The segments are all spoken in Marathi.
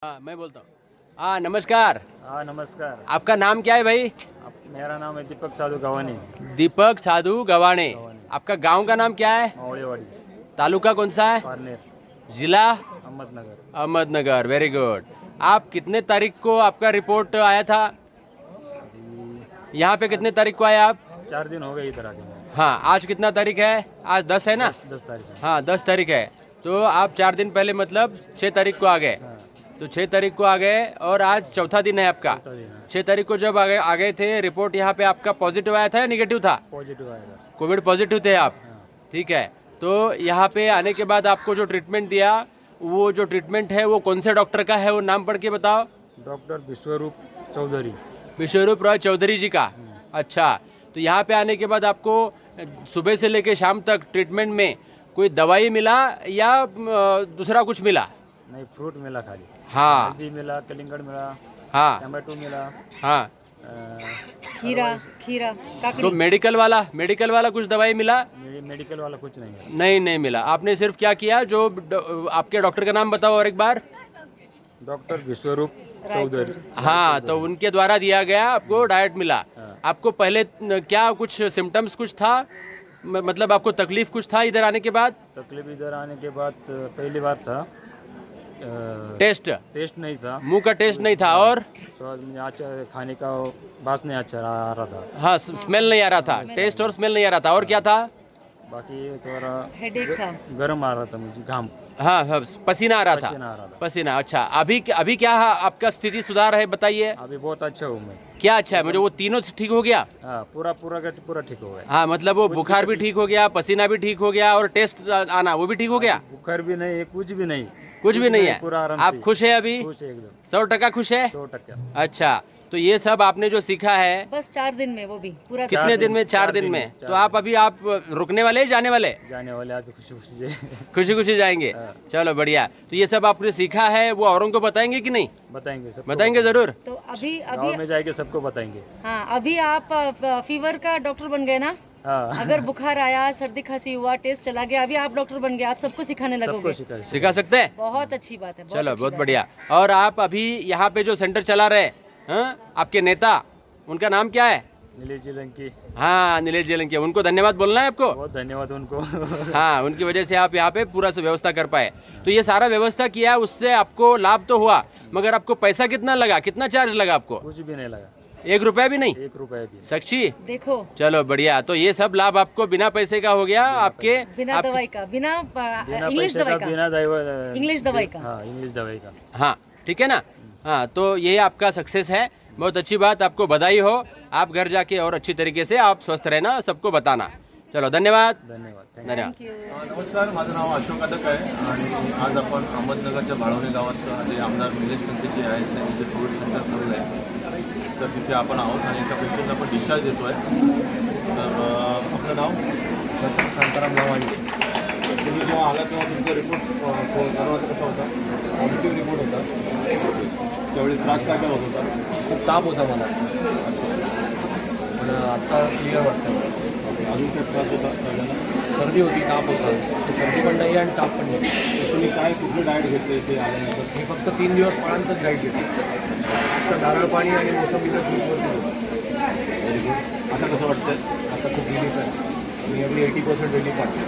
हाँ मैं बोलता हूँ। हाँ नमस्कार। हाँ नमस्कार। आपका नाम क्या है भाई? मेरा नाम है दीपक साधु गवानी। दीपक साधु गवाणे। गवानी। आपका गांव का नाम क्या है? मावड़ेवाड़ी। तालुका कौन सा है? पारनेर। जिला? अहमदनगर। अहमदनगर। Very good. आप कितने तारीख को आपका रिपोर्ट आया था? अभी यहाँ पे कितने तारीख को आया आप? 4 दिन हो गए इधर आके। हाँ आज कितना तारीख है? आज 10 है ना? 10 तारीख है। हाँ 10 तारीख है। तो आप 4 दिन पहले मतलब 6 तारीख को आ गए। हाँ, तो 6 तारीख को आ गए और आज चौथा दिन है आपका। चौथा दिन है। 6 तारीख को जब आ गए थे रिपोर्ट यहाँ पे आपका पॉजिटिव आया था या निगेटिव था? पॉजिटिव आएगा। कोविड पॉजिटिव थे आप? हाँ। ठीक है। तो यहाँ पे आने के बाद आपको जो ट्रीटमेंट दिया, वो जो ट्रीटमेंट है वो कौन से डॉक्टर का है, वो नाम पढ़ के बताओ। डॉक्टर विश्वरूप चौधरी। विश्वरूप रॉय चौधरी जी का। अच्छा। तो यहाँ पे आने के बाद आपको सुबह से लेके शाम तक ट्रीटमेंट में कोई दवाई मिला या दूसरा कुछ मिला? नहीं, फ्रूट मिला खाली। हाँ हल्दी मिला, कलिंगड़ मिला, हाँ टमाटो मिला, हाँ। खीरा खीरा तो काकड़ी। मेडिकल वाला कुछ दवाई मिला? मेडिकल वाला कुछ नहीं है। नहीं मिला। आपने सिर्फ क्या किया, जो आपके डॉक्टर का नाम बताओ और एक बार। डॉक्टर विश्वरूप चौधरी। हाँ तो उनके द्वारा दिया गया आपको डाइट मिला। हाँ। आपको पहले क्या कुछ सिम्टम्स कुछ था, मतलब आपको तकलीफ कुछ था इधर आने के बाद? तकलीफ इधर आने के बाद पहली बार था। टेस्ट नहीं था। मुंह का टेस्ट नहीं था और स्वाद में अच्छा, खाने का बास नहीं अच्छा आ रहा था। हाँ स्मेल नहीं आ रहा था। टेस्ट और स्मेल नहीं आ रहा था। और क्या था? बाकी थोड़ा हेडेक था। गर्म आ रहा था मुझे, घाम। हाँ पसीना आ रहा था। पसीना आ रहा था। पसीना। अच्छा अभी क्या आपका स्थिति सुधार है, बताइए। अभी बहुत अच्छा हूँ मैं। क्या अच्छा है? मुझे वो तीनों ठीक हो गया? हाँ, पूरा ठीक हो गया। हाँ मतलब वो बुखार भी ठीक हो गया, पसीना भी ठीक हो गया और टेस्ट आना वो भी ठीक हो गया? बुखार भी नहीं, कुछ भी नहीं। कुछ भी नहीं है। पूरा आराम आप से। खुश है अभी? खुश है एकदम। 100% खुश है? 100%। अच्छा। तो ये सब आपने जो सीखा है बस 4 दिन में, वो भी पूरा कितने दिन में? 4 दिन में। तो आप अभी आप रुकने वाले जाने वाले? जाने वाले आज खुशी खुशी खुशी खुशी जाएंगे। हाँ। चलो बढ़िया। तो ये सब आपने सीखा है, वो औरों को बताएंगे कि नहीं? बताएंगे, सबको बताएंगे जरूर। तो अभी गाँव में जाएंगे, सबको बताएंगे। हाँ अभी आप फीवर का डॉक्टर बन गए ना। हाँ। अगर बुखार आया, सर्दी खांसी हुआ, टेस्ट चला गया, अभी आप डॉक्टर बन गए, आप सबको सिखाने लगोगे। सिखा सकते हैं? बहुत अच्छी बात है। चलो अच्छी बहुत बात बढ़िया। और आप अभी यहाँ पे जो सेंटर चला रहे, हाँ, आपके नेता, उनका नाम क्या है? नीलेश जिलंकी। हाँ नीलेश जिलंकी। उनको धन्यवाद बोलना है आपको। बहुत धन्यवाद उनको। हाँ उनकी वजह से आप यहाँ पे पूरा से व्यवस्था कर पाए। तो ये सारा व्यवस्था किया, उससे आपको लाभ तो हुआ, मगर आपको पैसा कितना लगा, कितना चार्ज लगा आपको? कुछ भी नहीं लगा। 1 रुपया भी नहीं? 1 रुपया भी। साक्षी देखो, चलो बढ़िया। तो ये सब लाभ आपको बिना पैसे का हो गया, आपके बिना दवाई का, बिना इंग्लिश पैसे दवाई का, का, बिना दवाई, इंग्लिश दवाई का। हाँ इंग्लिश दवाई का। हाँ ठीक है ना। हाँ तो ये आपका सक्सेस है, बहुत अच्छी बात, आपको बधाई हो। आप घर जाके और अच्छी तरीके से आप स्वस्थ रहना, सबको बताना। चलो धन्यवाद। धन्यवाद। धन्यवाद। नमस्कार, माझं नाव अशोक अदक आहे आणि आज आपण अहमदनगरच्या बाळवणे गावात जे आमदार निलेश कंते जे आहेत त्यांनी जे कोविड सेंटर खोललं आहे, तर तिथे आपण आहोत आणि एका पेशंटला आपण डिस्चार्ज देतो आहे। तर आपलं नाव डॉक्टर शांताराम लवांडे। तुम्ही जेव्हा आला तेव्हा तुमचा रिपोर्ट परवाचा कसा होता? पॉझिटिव्ह रिपोर्ट होता। त्यावेळी त्रास काय होत होता? खूप ताप होता मला, पण आत्ता क्लिअर वाटतं। अजून खूप त्रास होता सगळ्यांना? सर्दी होती, ताप होता। सर्दी पण नाही आणि ताप पण नाही। तुम्ही काय कुठलं डाएट घेतलं इथे आल्यानंतर? मी फक्त 3 दिवस फळांचंच डाएट घेतलं, फक्त नारळ पाणी आणि मोसंबीचा ज्यूसवरती होतो। Very good. आता कसं वाटतं? आता खूप रिलीफ आहे, मी अगदी 80% रिलीफ वाटतं।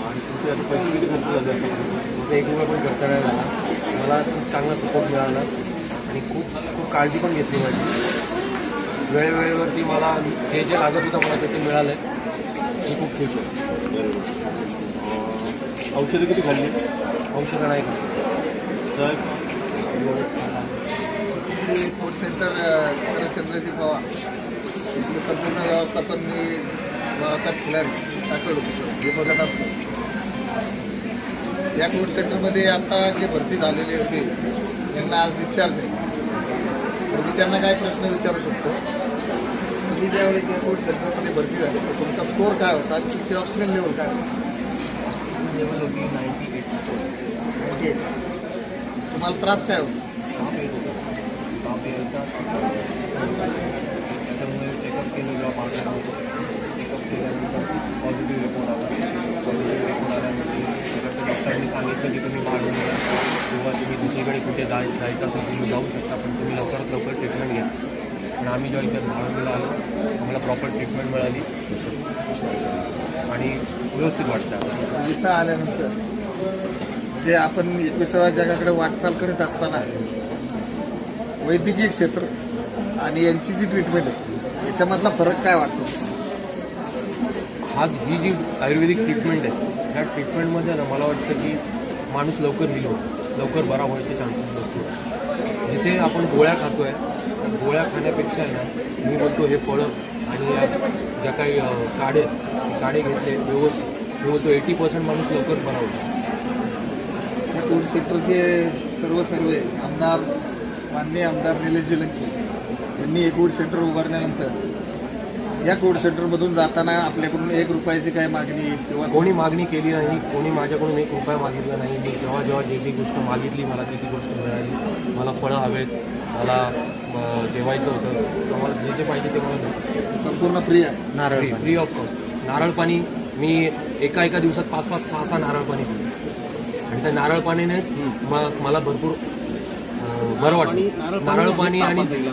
आणि तुमचे आता पैसे किती खर्च झाले? माझा 1 रुपया पण खर्च नाही झाला, मला खूप चांगला सपोर्ट मिळाला आणि खूप काळजी पण घेतली माझी। वेळेवरती मला जे लागत होतं मला ते मिळालं आहे, मी खूप खुश आहे। औषधं किती खाल्ली? औषधं नाही खाल्ली। फूड सेंटर चंद्रजी पवार इथलं संपूर्ण व्यवस्थापन मी बाळासाहेब खिलारी टाकलं हे बघत असतो। या फूड सेंटरमध्ये आता जे भरती झालेले होते त्यांना आज डिस्चार्ज आहे, तर मी त्यांना काय प्रश्न विचारू शकतो? तुम्ही ज्यावेळेस या फूड सेंटरमध्ये भरती झाली तर तुमचा स्कोअर काय होता आणि तुमची ऑक्सिजन लेवल काय होती? लेवल होती 98%। ओके, तुम्हाला त्रास काय होता? ताप यायचा, त्याच्यामुळे चेकअप केलं जेव्हा पाहता होतो, चेकअप केल्यानंतर पॉझिटिव्ह रिपोर्ट आला। पॉझिटिव्ह रिपोर्ट आल्यानंतर डॉक्टरांनी सांगितलं की तुम्ही बाळवणीला किंवा तुम्ही दुसरीकडे कुठे जायचं असेल तुम्ही जाऊ शकता, पण तुम्ही लवकरात लवकर ट्रीटमेंट घ्या. पण आम्ही जेव्हा इथे धारावीला आलो आम्हाला प्रॉपर ट्रीटमेंट मिळाली आणि व्यवस्थित वाटतं. इथं आल्यानंतर जे आपण 21व्या जगाकडे वाटचाल करीत असताना वैद्यकीय क्षेत्र आणि यांची जी ट्रीटमेंट आहे याच्यामधला फरक काय वाटतो? आज ही जी आयुर्वेदिक ट्रीटमेंट आहे त्या ट्रीटमेंटमध्ये ना मला वाटतं की माणूस लवकर हिल होतो, लवकर बरा व्हायचे चान्सेस असतो. जिथे आपण गोळ्या खातो आहे गोळ्या खाण्यापेक्षा आहे ना मी बोलतो हे फळं आणि ज्या काही काढे घेतले व्यवस्थित मी बोलतो 80% माणूस लवकर बरा होतो. या कोविड सेंटरचे सर्व आमदार माननीय आमदार निलेश जिलंकी यांनी हे कोविड सेंटर उभारल्यानंतर या कोविड सेंटरमधून जाताना आपल्याकडून 1 रुपयाची काय मागणी किंवा कोणी मागणी केली नाही, कोणी माझ्याकडून 1 रुपया मागितला नाही. मी जेव्हा जी गोष्ट मागितली मला ती गोष्ट मिळाली. मला फळं हवेत, मला जेवायचं होतं, मला जे पाहिजे ते मला संपूर्ण फ्री आहे. Free of cost. नारळ पाणी मी एका दिवसात 5-5, 6-6 नारळ पाणी पितो आणि त्या नारळ पाणीने मला भरपूर बरं वाटतं. नारळ पाणी आणि संत्रा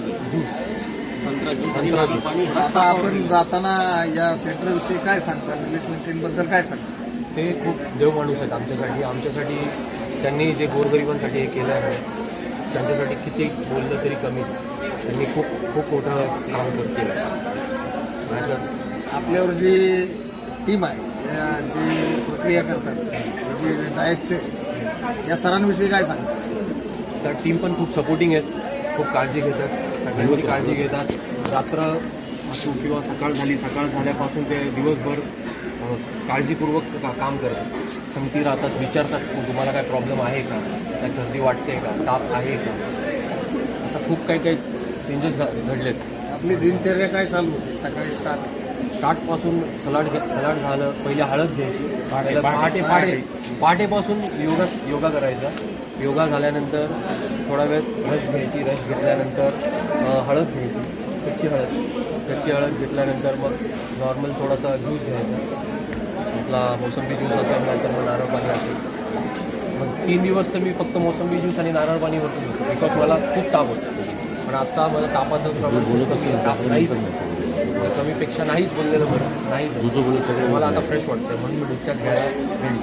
ज्यूस. आता आपण जाताना या सेंटरविषयी काय सांगता? निलेश लंकेंबद्दल काय सांगता? ते खूप देव माणूस आहेत आमच्यासाठी त्यांनी जे गोरगरिबांसाठी हे केलं आहे त्यांच्यासाठी किती बोललं तरी कमी. त्यांनी खूप मोठं काम केलं. आपल्यावर जी टीम आहे या जी प्रक्रिया करतात जे डाएटचे या सरांविषयी काय सांगतात? त्या टीम पण खूप सपोर्टिंग आहेत, खूप काळजी घेतात, सगळ्यांची काळजी घेतात. रात्र असो किंवा सकाळ झाल्यापासून ते दिवसभर काळजीपूर्वक काम करतात. संगती राहतात, विचारतात तुम्हाला काय प्रॉब्लेम आहे का, काय सर्दी वाटते का, ताप आहे का, असं खूप काही चेंजेस घडलेत. आपली दिनचर्या काय चालू होती? सकाळी स्टार्टपासून सलाड झालं, पहिले हळद घ्यायची, पहाटेपासून योगा करायचा. योगा झाल्यानंतर थोडा वेळ रस घ्यायची, रस घेतल्यानंतर हळद घ्यायची, कच्ची हळद घेतल्यानंतर मग नॉर्मल थोडासा ज्यूस घ्यायचा. आपला मोसंबी ज्यूस असेल नंतर मग नारळ पाणी असेल. मग 3 दिवस तर मी फक्त मोसंबी ज्यूस आणि नारळ पाणी वरती घेतो बिकॉज मला खूप ताप होतो. पण आता मला तापाचं प्रमाण कमी आहे, ताप नाहीच कमीपेक्षा नाहीच बोललेलं बरं नाहीच. मला आता फ्रेश वाटतं म्हणून मी डिस्चार्ज घ्यायला रेडी.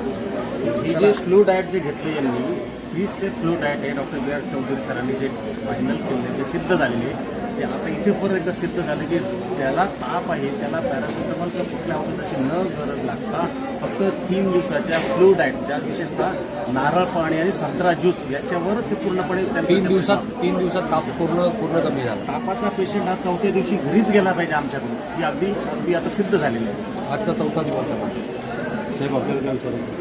ही जे फ्लू डाएट जे घेतली यांनी 3 स्टेप फ्लू डाएट आहे डॉक्टर बी आर चौधरी सरांनी जे फायनल केले ते सिद्ध झालेले. ते आता इथे परत एकदा सिद्ध झालं की त्याला ताप आहे त्याला पॅरासिटामॉल किंवा कुठल्या औषधाची न गरज लागता फक्त 3 दिवसाच्या फ्लू डाएट ज्या विशेषतः नारळ पाणी आणि संत्रा ज्यूस याच्यावरच हे पूर्णपणे 3 दिवसात ताप पूर्ण कमी झाला. तापाचा पेशंट हा 4थ्या दिवशी घरीच गेला पाहिजे आमच्याकडून. ही अगदी आता सिद्ध झालेली आहे. आजचा 4था दिवस आहे. साहेब आपल्याला काय विचारायचं?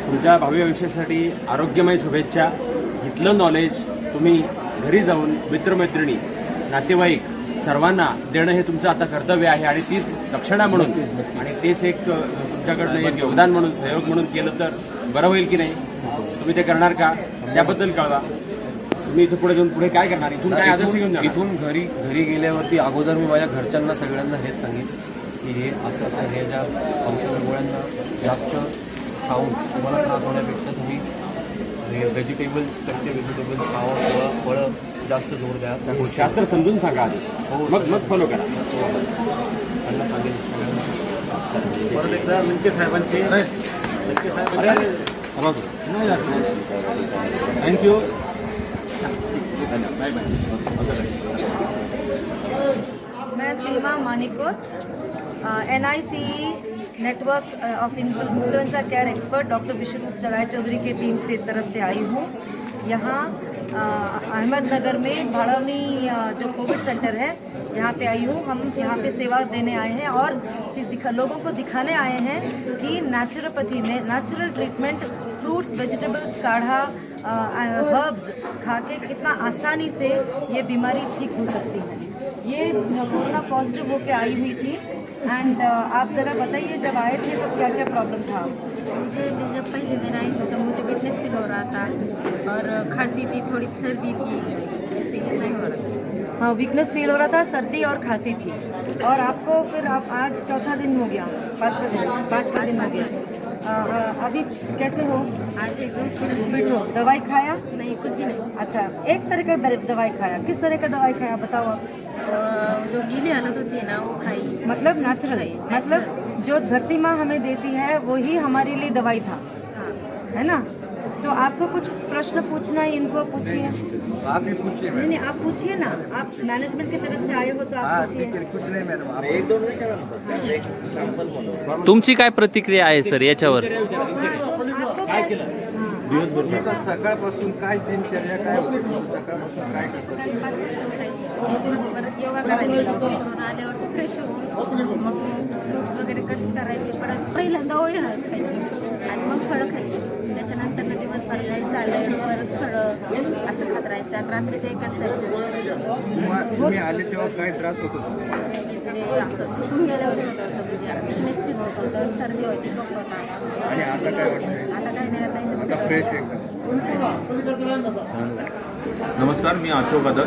तुमच्या भावी आयुष्यासाठी आरोग्यमय शुभेच्छा. इथलं नॉलेज तुम्ही घरी जाऊन मित्रमैत्रिणी नातेवाईक सर्वांना देणं हे तुमचं आता कर्तव्य आहे आणि तीच दक्षिणा म्हणून आणि तेच एक तुमच्याकडनं एक योगदान म्हणून सहयोग म्हणून केलं तर बरं होईल की नाही? तुम्ही ते करणार का त्याबद्दल कळवा. तुम्ही इथं पुढे जाऊन पुढे काय करणार? इथून काय आदर्श घेऊन जाणार? इथून घरी गेल्यावरती अगोदर मी माझ्या घरच्यांना सगळ्यांना हेच सांगितलं की हे असं हे ज्या औषध गोळ्यांना जास्त खाऊन तुम्हाला त्रास होण्यापेक्षा तुम्ही व्हेजिटेबल्स खावा किंवा फळं जास्त जोर द्या. शास्त्र समजून सांगा आधी, मग फॉलो करा. त्यांना सांगेल परत एकदा लंके साहेबांचे थँक्यू. Bye bye. मैं Seema Manikot NICE network of influenza care expert doctor Vishnu Charai Chaudhary की टीम की तरफ से आई हूँ. यहाँ अहमदनगर में भाड़वनी जो कोविड सेंटर है यहाँ पे आई हूँ. हम यहाँ पे सेवा देने आए हैं और लोगों को दिखाने आए हैं कि नेचुरोपैथी में नेचुरल ट्रीटमेंट फ्रूट्स वेजिटेबल्स काढ़ा हर्ब्स खा के कितना आसानी से ये बीमारी ठीक हो सकती है. ये कोरोना पॉजिटिव होकर आई हुई थी एंड आप ज़रा बताइए जब आए थे तो क्या क्या प्रॉब्लम था? मुझे जब पहले दिन आई थी तो मुझे वीकनेस फील हो रहा था और खांसी थी, थोड़ी सर्दी थी, ऐसे ही नहीं हो रहा था. हाँ, वीकनेस फील हो रहा था, सर्दी और खांसी थी. और आपको फिर आप आज 4था दिन हो गया, 5वां दिन हो गया. अभी कैसे हो? आज एकदम फिट हो? दवाई खाया? नहीं, कुछ भी नहीं। अच्छा, एक तरह का दवाई खाया। किस तरह का दवाई खाया बताओ आप? जो गीली हालत होती है ना, वो खाई। मतलब नेचुरल, मतलब जो धरती माँ हमें देती है वही हमारे लिए दवाई था, हाँ। है ना? तो आपको कुछ प्रश्न पूछना है, इनको पूछिए। आप भी पूछिए नहीं नहीं, आप पूछिए ना, आप मैनेजमेंट की तरफ से आए हो तो आप पूछिए। कुछ नाही मॅडम एक दोन मिनिट तुमची काय प्रतिक्रिया आहे सर याच्यावर? सकाळपासून काय दिनचर्या काय होती सकाळपासून काय करतात परत योगा करायचा, आल्यावर फ्रेश होऊन मग फ्रुट्स वगैरे कट्स करायचे, परत पहिल्यांदा ओळी हळद खायची आणि मग फळं खायची. त्याच्यानंतर ना दिवसभर काय सॅलड, परत फळं असं खात राहायचं. रात्रीच्या एक तुम्ही आले तेव्हा काय त्रास होत होता म्हणजे असं थकून गेल्यावर होत होतं, म्हणजे विकनेस फील होत होतं, सर्दी होती, कफ होता. आणि आता काय वाटतंय आता काय नाही, आता फ्रेश आहे का नमस्कार, मी अशोक आदर.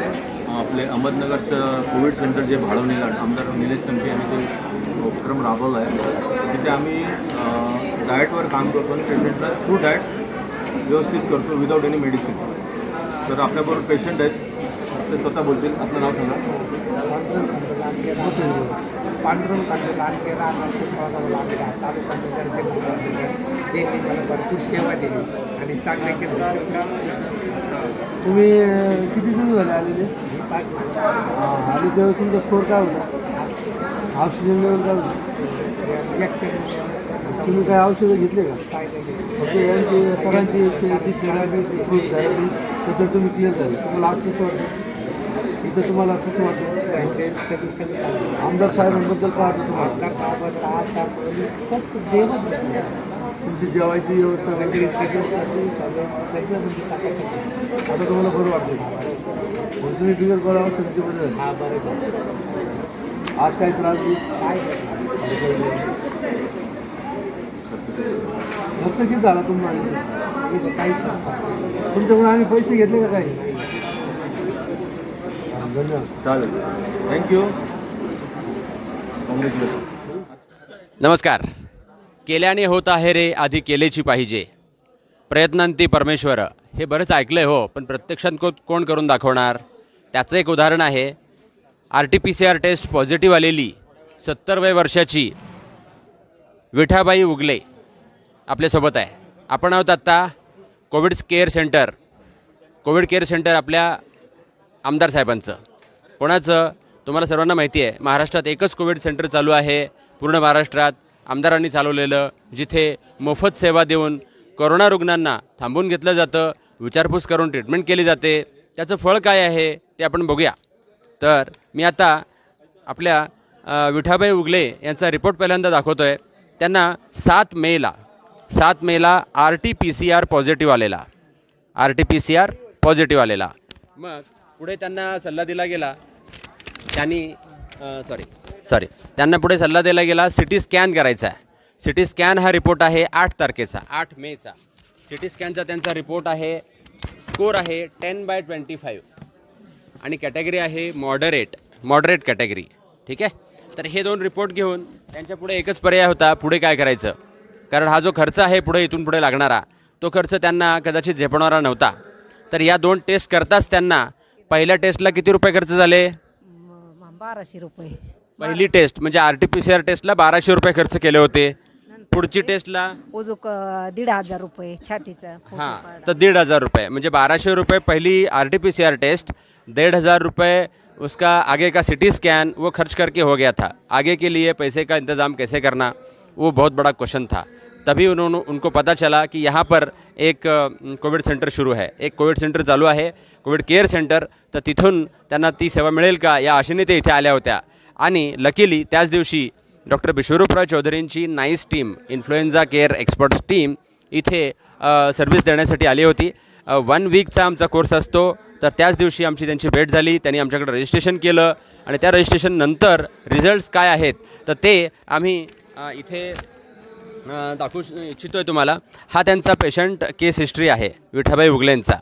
आपले अहमदनगरचं कोविड सेंटर जे भाडवणीला आमदार निलेश तंपे यांनी जो उपक्रम राबवला आहे तिथे आम्ही डाएटवर काम करतो आणि पेशंटला थ्रू डाएट व्यवस्थित करतो विदाऊट एनी मेडिसिन. तर आपल्याबरोबर पेशंट आहेत, ते स्वतः बोलतील. आपलं नाव सांगा. पांडुरंग कांडकेला तालुका त्यांनी मला भरपूर सेवा दिली आणि चांगले केले. तुम्ही किती दिवस झाले आलेले? आले तेव्हा तुमचा स्कोर काय होता? ऑक्सिजन लेवल काय होतं? तुम्ही काय औषधं घेतले का? फक्त यांची सरांची जी थेरपी प्रूफ झाली त्याचं तुम्ही क्लिअर झाले. तुम्हाला आज कसं वाटतं? इथं तुम्हाला कसं वाटतं? आमदार साहेबांबद्दल काय वाटतं तुम्हाला? तुमची जेवायची व्यवस्था वगैरे सगळं आता तुम्हाला बरं वाटतं? तुम्ही बिगर गोळा औषधाची बदल हा बरं. आज काय त्रास काय खर्च किती झाला तुम्हाला? काहीच तुमच्याकडून आम्ही पैसे घेतले का काही? धन्यवाद. चालेल, थँक्यू, कॉंग्रॅच्युलेशन. नमस्कार. केल्याने होत आहे रे, आधी केलेची पाहिजे. प्रयत्नांती परमेश्वर, हे बरंच ऐकलंय हो, पण प्रत्यक्षात कोण करून दाखवणार? त्याचं एक उदाहरण आहे. RT-PCR टेस्ट पॉझिटिव्ह आलेली 70व्या वर्षाची विठाबाई उगले आपल्यासोबत आहे. आपण आहोत आत्ता कोविड केअर सेंटर आपल्या आमदार साहेबांचं. कोणाचं? तुम्हाला सर्वांना माहिती आहे, महाराष्ट्रात एकच कोविड सेंटर चालू आहे पूर्ण महाराष्ट्रात, आमदारांनी चालवलेलं, जिथे मोफत सेवा देऊन कोरोना रुग्णांना थांबवून घेतलं जातं, विचारपूस करून ट्रीटमेंट केली जाते. त्याचं फळ काय आहे ते आपण बघूया. तर मी आता आपल्या विठाबाई उगले यांचा रिपोर्ट पहिल्यांदा दाखवतो आहे. त्यांना 7 मेला RT-PCR पॉझिटिव्ह आलेला. मग पुढे त्यांना सल्ला दिला गेला, त्यांना पुढे सल्ला दिला गेला CT स्कॅन करायचा आहे. CT स्कॅन हा रिपोर्ट आहे 8 मेचा. CT स्कॅनचा त्यांचा रिपोर्ट आहे. स्कोर आहे 10/25 आणि कॅटेगरी आहे मॉडरेट कॅटेगरी. ठीक आहे. तर हे 2 रिपोर्ट घेऊन त्यांच्या पुढे एकच पर्याय होता, पुढे काय करायचं. कारण हा जो खर्च आहे इथून पुढे लागणारा, तो खर्च त्यांना कदाचित झेपणारा नव्हता. तर या 2 टेस्ट करताच त्यांना पहिल्या टेस्टला किती रुपये खर्च झाले? 1200 रुपये. पहिली टेस्ट म्हणजे RT-PCR टेस्टला 1200 रुपये खर्च केले होते. पुढची टेस्टला 1,500 रुपये छातीचा. हां, तर 1,500 रुपये म्हणजे 1200 रुपये पहली RT-PCR टेस्ट, 1,500 रुपये उसका आगे का CT स्कैन वो खर्च करके हो गया था. आगे के लिए पैसे का इंतज़ाम कैसे करना, वो बहुत बड़ा क्वेश्चन था. तभी उनको पता चला कि यहाँ पर एक कोविड सेंटर शुरू है, एक कोविड सेंटर चालू आहे, कोविड केअर सेंटर. तर तिथून त्यांना ती सेवा मिळेल का या आशेने ते इथे आल्या होत्या. आणि लकीली त्याच दिवशी डॉक्टर विश्वरूपराव चौधरींची nice team, influenza care experts team इथे सर्व्हिस देण्यासाठी आली होती. 1 वीकचा आमचा कोर्स असतो. तर त्याच दिवशी आमची त्यांची भेट झाली. त्यांनी आमच्याकडे रजिस्ट्रेशन केलं आणि त्या रजिस्ट्रेशन नंतर रिझल्ट्स काय आहेत तर ते आम्ही इथे दाखवू इच्छितोय तुम्हाला. हा त्यांचा पेशंट केस हिस्ट्री आहे विठाबाई उगलेंचा.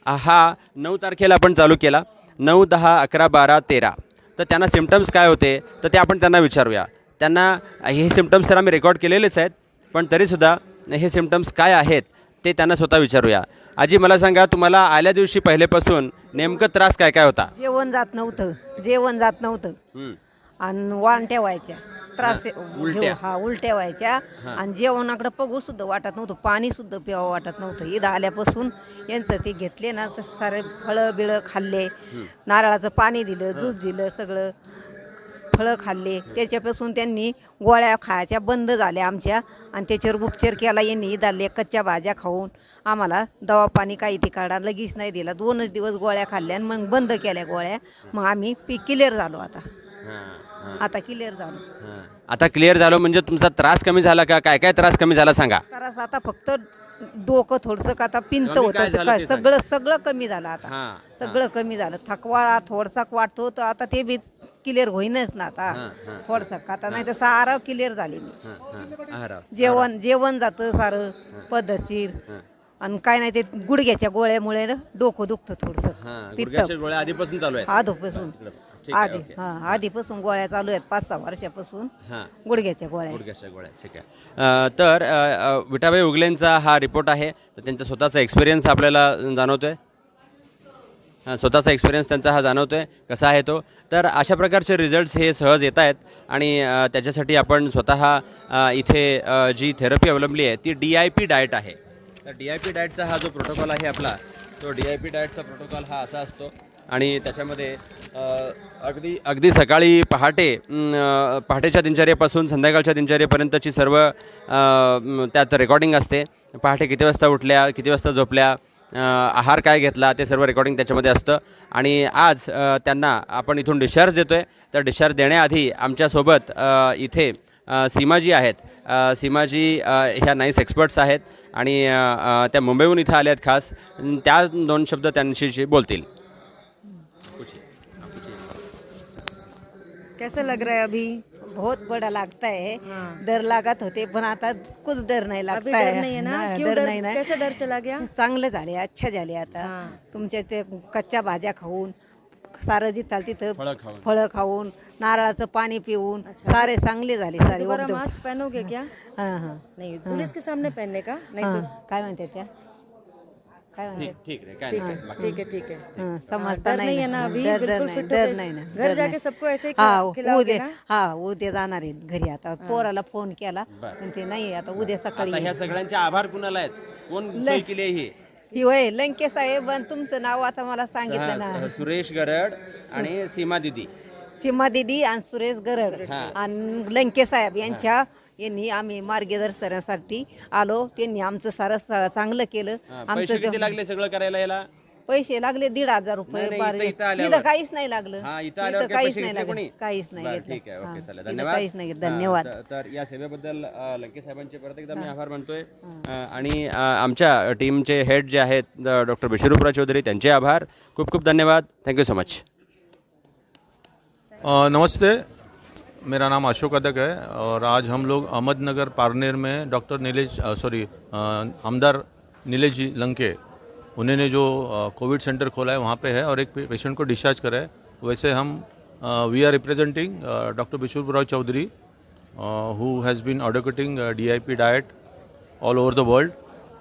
हा 9 तारखेला आपण चालू केला. 9, 10, 11, 12, 13. तर त्यांना सिम्पटम्स काय होते तर ते आपण त्यांना विचारूया. त्यांना हे सिम्पटम्स तर आम्ही रेकॉर्ड केलेलेच आहेत, पण तरीसुद्धा हे सिम्पटम्स काय आहेत ते त्यांना स्वतः विचारूया. आजी, मला सांगा, तुम्हाला आल्या दिवशी पहिलेपासून नेमकं त्रास काय काय होता? जेवण जात नव्हतं आणि वांट्या व्हायच्या त्रास उलट्या. उलट्या व्हायच्या आणि जेवणाकडे बघू सुद्धा वाटत नव्हतं, पाणी सुद्धा प्यावं वाटत नव्हतं. इथं आल्यापासून यांचं ते घेतले ना तर सारे फळं बिळं खाल्ले, नारळाचं पाणी दिलं, ज्यूस दिलं, सगळं फळं खाल्ले. त्याच्यापासून त्यांनी गोळ्या खायच्या बंद झाल्या आमच्या आणि त्याच्यावर उपचार केला यांनी. दाले कच्च्या भाज्या खाऊन आम्हाला दवा पाणी काही ते काढा लगेच नाही दिला. 2च दिवस गोळ्या खाल्ल्या आणि मग बंद केल्या गोळ्या. मग आम्ही क्लिअर झालो. आता क्लिअर झालो. आता क्लिअर झालो म्हणजे तुमचा त्रास कमी झाला का? काय काय त्रास कमी झाला सांगा. त्रास आता फक्त डोकं थोडंसं आता पिंत कमी काय होतं, झालं ते सगळं कमी झालं. आता सगळं कमी झालं. थकवा थोडासा वाटतो तर आता ते बी क्लिअर होईनच ना. आता थोडंसं आता नाही तर सारं क्लिअर झाले मी. जेवण जातं सारं पद्धतशीर आणि काय नाही ते गुडघ्याच्या गोळ्यामुळे डोकं दुखतं थोडंसं. गुडघ्याच्या गोळ्या आधीपासून चालू आहेत? आधीपासून गोळ्या चालू आहेत 5-6 वर्षापासून गुडघ्याच्या गोळ्या. ठीक आहे. तर विठाबाई उगलेंचा हा रिपोर्ट आहे. तर त्यांचा स्वतःचा एक्सपिरियन्स आपल्याला जाणवतोय. स्वतःचा एक्सपिरियन्स त्यांचा हा जाणवतोय कसा आहे तो. तर अशा प्रकारचे रिझल्ट्स हे सहज येत आहेत आणि त्याच्यासाठी आपण स्वतः इथे जी थेरपी अवलंबली आहे ती DIP डाएट आहे. तर DIP डाएटचा हा जो प्रोटोकॉल आहे आपला, तो DIP डाएटचा प्रोटोकॉल हा असा असतो आणि त्याच्यामध्ये अगदी सकाळी पहाटेच्या दिनचर्येपासून संध्याकाळच्या दिनचर्येपर्यंतची सर्व त्यात रेकॉर्डिंग असते. पहाटे किती वाजता उठल्या, किती वाजता झोपल्या, आहार काय घेतला, ते सर्व रेकॉर्डिंग त्याच्यामध्ये असतं. आणि आज त्यांना आपण इथून डिस्चार्ज देतो आहे. तर डिस्चार्ज देण्याआधी आमच्यासोबत इथे सीमाजी आहेत. सीमाजी ह्या नाईस एक्सपर्ट्स आहेत आणि त्या मुंबईहून इथं आल्या आहेत खास. त्या 2 शब्द त्यांच्याशी बोलतील. कैसा लग रहा है अभी? बहुत बड़ा लगता है. डर लागत होते पण आता कुछ डर नाही लागता अभी डर नहीं है ना? क्यों डर डर? नाही. कैसे डर चला गया? चांगले झाले, अच्छा झाले. आता तुमच्या ते कच्च्या भाज्या खाऊन सारं जिथं तिथं फळं खाऊन नारळाचं पाणी पिऊन सारे चांगले झाले. सारे दोबारा मास्क पहनोगे क्या? नहीं, पुलिस के सामने पहनने का नहीं तो काय म्हणते त्या ठीक है. समजता नहीं है ना अभी? बिल्कुल फिट डर नाही ना. घर जाके सबको ऐसे खिलाओगे ना? उद्या जाणार आहे घरी. आता पोराला फोन केला पण ते नाही. आता उद्या सकाळी ह्या सगळ्यांचे आभार कुणाला आहेत? कोण सोय केली आहे ही होय लंके साहेब. तुमचं नाव आता मला सांगितलं ना. सुरेश गरड आणि सीमा दिदी. सीमा दिदी आणि सुरेश गरड आणि लंके साहेब यांनी आम्ही मार्गदर्शनासाठी आलो. त्यांनी आमचं सारं चांगलं केलं. पैसे किती लागले सगळं करायला? याला पैसे लागले 1,500 रुपये. इथं काहीच नाही लागलं. काहीच नाही लागलं. काहीच नाही घेतलं. ठीक आहे, ओके, चालेल, धन्यवाद. काहीच नाही घेतलं. धन्यवाद. तर या सेवेबद्दल लंके साहेबांचे परत एकदा मी आभार मानतोय. आणि आमच्या टीमचे हेड जे आहेत डॉक्टर बिशरूपराव चौधरी, त्यांचे आभार. खूप खूप धन्यवाद. Thank you so much. नमस्ते, मेरा नाम अशोक अदक है और आज हम लोग अहमदनगर पारनेर में डॉक्टर आमदार नीलेश जी लंके उन्होंने जो कोविड सेंटर खोला है वहाँ पे है और एक पेशेंट को डिस्चार्ज करा है. वैसे हम we are representing doctor Bishrooprao Chaudhary who has been advocating DIP diet all over the world.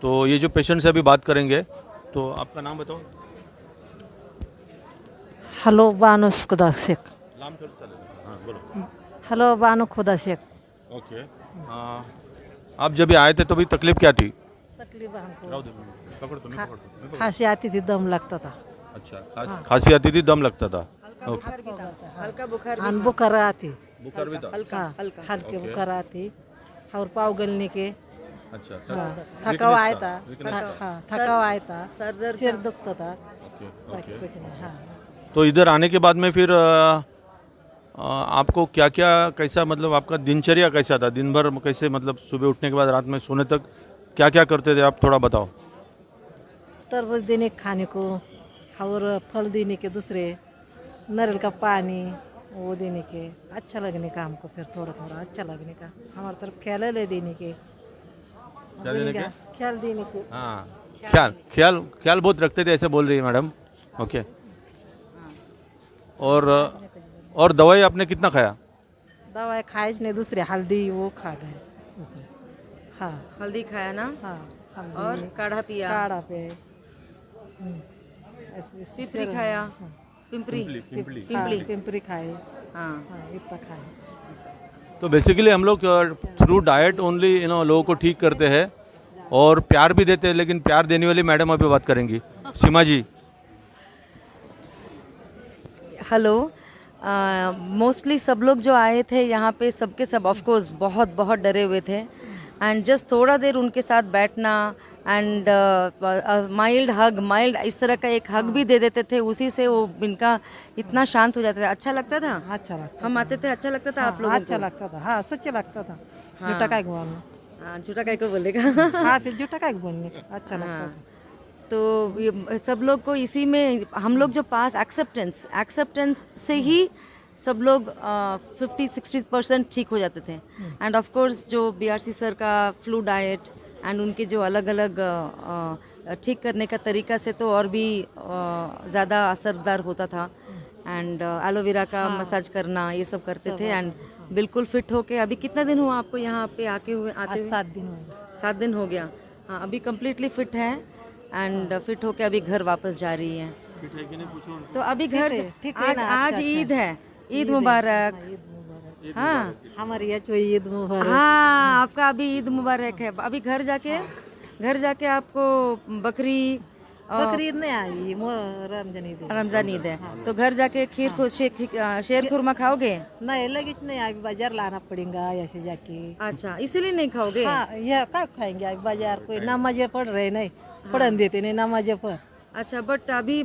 तो ये जो पेशेंट से अभी बात करेंगे, तो आपका नाम बताओ. हेलो बानो खुदा शेख. नाम चलेगा. हाँ बोलो. हेलो बानो खुदा शेख. ओके. आप जब आए थे तो भी तकलीफ क्या थी? तकलीफ हमको पकड़. खांसी आती थी, दम लगता था. अच्छा, खांसी आती थी, दम लगता था. हल्का बुखार बुखार आती. बुखार भी था. हल्के बुखार आती और पाव गलने के. अच्छा. थकावा आया था. थकावा आया था. सिर दुखता था. कुछ नहीं. तो इधर आने के बाद में फिर आपको क्या क्या कैसा मतलब आपका दिनचर्या कैसा था? दिन भर कैसे मतलब सुबह उठने के बाद रात में सोने तक क्या क्या करते थे आप थोड़ा बताओ. तरबूज देने खाने को और फल देने के, दूसरे नारियल का पानी वो देने के. अच्छा लगने का हमको. फिर थोड़ा थोड़ा अच्छा लगने का. हमारे तरफ ख्याल ले देने के. ख्याल देने के. हाँ, ख्याल बहुत रखते थे ऐसे बोल रही है मैडम. ओके. और दवाई आपने कितना खाया? दवाई खाए नहीं, दूसरे हल्दी वो खा गए. दूसरे हाँ हल्दी खाया ना? हाँ हल्दी, और काढ़ा पिया? काढ़ा पे पिपरी खाया? पिंपरी? पिंपली? पिंपरी खाए। हाँ हाँ इतना खाए। तो बेसिकली हम लोग थ्रू डाइट ओनली लोगों को ठीक करते हैं और प्यार भी देते हैं, लेकिन प्यार देने वाली मैडम अभी बात करेंगी, सीमा जी। हेलो, मोस्टली सब लोग जो आए थे यहाँ पे सबके सब ऑफ कोर्स बहुत बहुत डरे हुए थे एंड जस्ट थोड़ा देर उनके साथ बैठना एंड माइल्ड इस तरह का एक हग भी दे देते थे, उसी से वो इनका इतना शांत हो जाता था। अच्छा लगता था? अच्छा लगता हम आते थे, अच्छा लगता था आप लोगों अच्छा को? लगता था। हाँ सच्चे लगता था। हाँ। झूठा काय बोलना? हाँ, झूठा काय को बोलेगा? हाँ फिर झूठा काय बोलने का अच्छा लगता था। तो ये सब लोग को इसी में हम लोग जो पास एक्सेप्टेंस से ही सब लोग 50-60% ठीक हो जाते थे एंड ऑफ कोर्स जो बीआरसी सर का फ्लू डाइट एंड उनके जो अलग अलग ठीक करने का तरीका से तो और भी ज़्यादा असरदार होता था एंड एलोवेरा का मसाज करना ये सब करते थे एंड बिल्कुल फिट होके अभी कितना दिन हुआ आपको यहाँ पे आते हुए? 7 दिन हो गए। 7 दिन हो गया। हाँ अभी कम्प्लीटली फिट है एंड फिट होके अभी घर वापस जा रही है। तो अभी घर आज ईद है, ईद मुबारक। हाँ हमारी ईद मुबारक। हाँ आपका अभी ईद मुबारक है। अभी घर जाके आपको बकरी नहीं आई, रमजान ईद है तो घर जाके खीर को शेर खुरमा खाओगे? नहीं लगेच नहीं, अभी बाजार लाना पड़ेगा ऐसे जाके। अच्छा इसीलिए नहीं खाओगे? हाँ यह क्या खाएंगे अभी बाजार, कोई नमाजे पढ़ रहे नहीं, पढ़न देते नहीं नमाजे पर। अच्छा बट अभी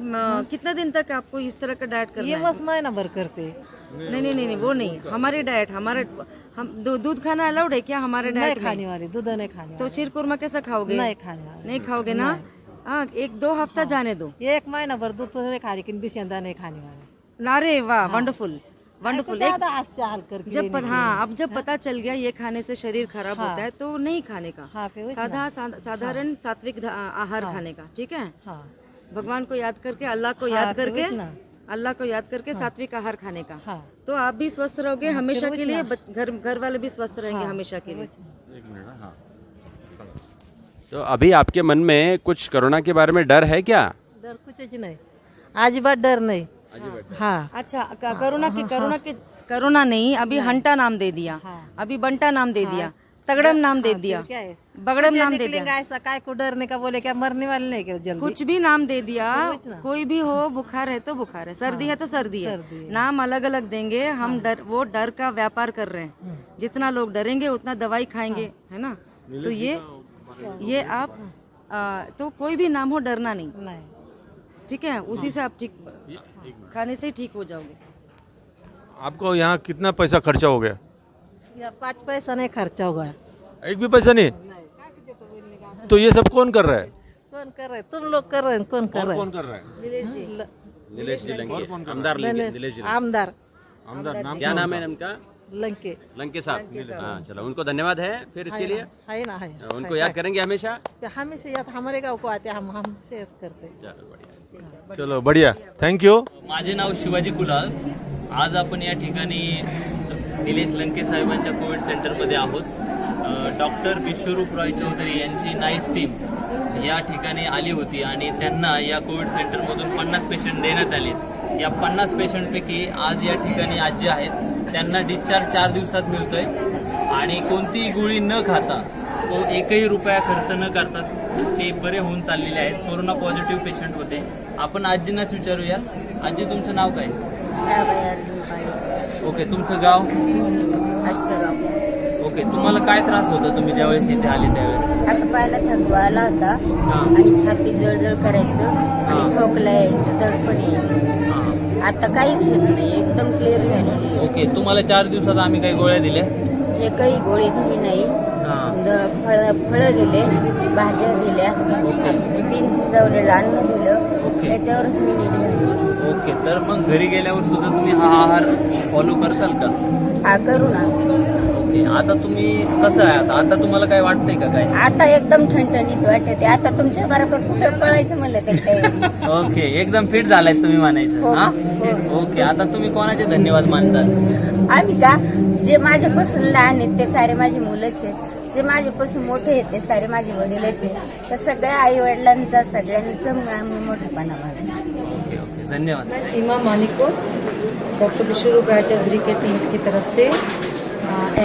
कितना दिन तक आपको इस तरह का डाइट करना ये है? बस महीना भर करते। नहीं वो नहीं, हमारे डाइट हम दूध खाना अलाउड है क्या हमारे डाइट में? खाने वाले दूध नहीं खाने तो शीर खुरमा कैसा खाओगे? नहीं खाने वाले। नहीं खाओगे ना? हाँ 1-2 हफ्ता जाने दो। 1 महीना भर दूध तो नहीं खा, लेकिन बिसेंदा नहीं खाने वाले। नारे वाह वंडरफुल। जब अब जब पता चल गया ये खाने से शरीर खराब होता है तो नहीं खाने का, साधारण सात्विक आहार खाने का। ठीक है, भगवान को याद करके, अल्लाह को याद करके सात्विक आहार खाने का। तो आप भी स्वस्थ रहोगे हमेशा के लिए, घर वाले भी स्वस्थ रहेंगे हमेशा के लिए। तो अभी आपके मन में कुछ कोरोना के बारे में डर है क्या? डर कुछ नहीं, आज बात डर नहीं। हाँ अच्छा कोरोना नहीं, अभी हंटा नाम दे दिया, अभी बंटा नाम दे दिया, तगड़म नाम दे दिया, बगड़म नाम दे दिया। ऐसा काय को डरने का, बोले क्या मरने वाले नहीं क्या जल्दी? कुछ भी नाम दे दिया, कोई भी हो, बुखार है तो बुखार है, सर्दी है तो सर्दी है, नाम अलग अलग देंगे। हम वो डर का व्यापार कर रहे हैं, जितना लोग डरेंगे उतना दवाई खाएंगे, है ना? तो ये आप तो कोई भी नाम हो डरना नहीं, ठीक है? उसी से आप ठीक खाने से ही ठीक हो जाओगे। आपको यहाँ कितना पैसा खर्चा हो गया? 5 पैसा नहीं खर्चा होगा, एक भी पैसा नहीं। तो ये सब कौन कर रहा है? कौन कर रहे हैं? तुम लोग कर रहे हैं। कौन कर रहे हैं? कौन कर रहा है? नीलेश जी लंके, आमदार नाम क्या नाम है इनका? लंके साहब। हाँ चलो, उनको धन्यवाद है फिर इसके लिए, है ना, है उनको याद करेंगे हमेशा। हमेशा याद, हमारे गाँव को आते हैं, हमसे याद करते हैं। चलो बढ़िया, थँक यू। माझे नाव शिवाजी कुलाल। आज आपण या ठिकाणी निलेश लंके साहेबांच्या कोविड सेंटरमध्ये आहोत। डॉक्टर विश्वरूप रॉय चौधरी यांची नाईस टीम या ठिकाणी आली होती आणि त्यांना या कोविड सेंटरमधून 50 पेशंट देण्यात आले। या 50 पेशंटपैकी आज या ठिकाणी आजी आहेत, त्यांना डिस्चार्ज 4 दिवसात मिळतोय आणि कोणतीही गोळी न खाता, तो 1ही रुपया खर्च न करता ते बरे होऊन चाललेले आहेत। कोरोना पॉझिटिव्ह पेशंट होते। आपण आजींनाच विचारूया। आजी तुमचं नाव काय? ओके, तुमचं गाव? ओके, तुम्हाला काय त्रास होता तुम्ही ज्यावेळेस इथे आले त्यावेळेस? हातपायाला थकवा आला होता आणि छाती जळजळ करायचं आणि खोकला यायचं, दडपण यायचं। आता काहीच होत नाही, एकदम क्लिअर झालेली। ओके, तुम्हाला 4 दिवसात आम्ही काही गोळ्या दिल्या? एकही गोळी दिली नाही, फळं दिले, भाज्या दिल्या, बिन शिजवलेलं अन्न दिलं, त्याच्यावरच मी नीट झाली। ओके, तर मग घरी गेल्यावर सुद्धा तुम्ही हा आहार फॉलो करताल का? हा करू ना। ओके, आता तुम्ही कसं आहे? आता तुम्हाला काय वाटतंय का? काय आता एकदम ठणठणीत वाटते। आता तुमच्या बरोबर कुठं पळायचं म्हणलं तरी तयारी। ओके, एकदम फिट झालाय तुम्ही म्हणायचं। हा ओके, आता तुम्ही कोणाचे धन्यवाद मानतात? आम्ही का, जे माझ्यापासून लहान आहेत ते सारे माझी मुलंच आहेत। जे माझ्यापासून मोठे आहेत ते सारे माझे वडीलच आहे. तर सगळ्या आई वडिलांचा सगळ्यांचं मोठेपणा माझा. धन्यवाद. मैं सीमा मानिकोत डॉक्टर विश्वरूप राय चौधरी के टीम की तरफ से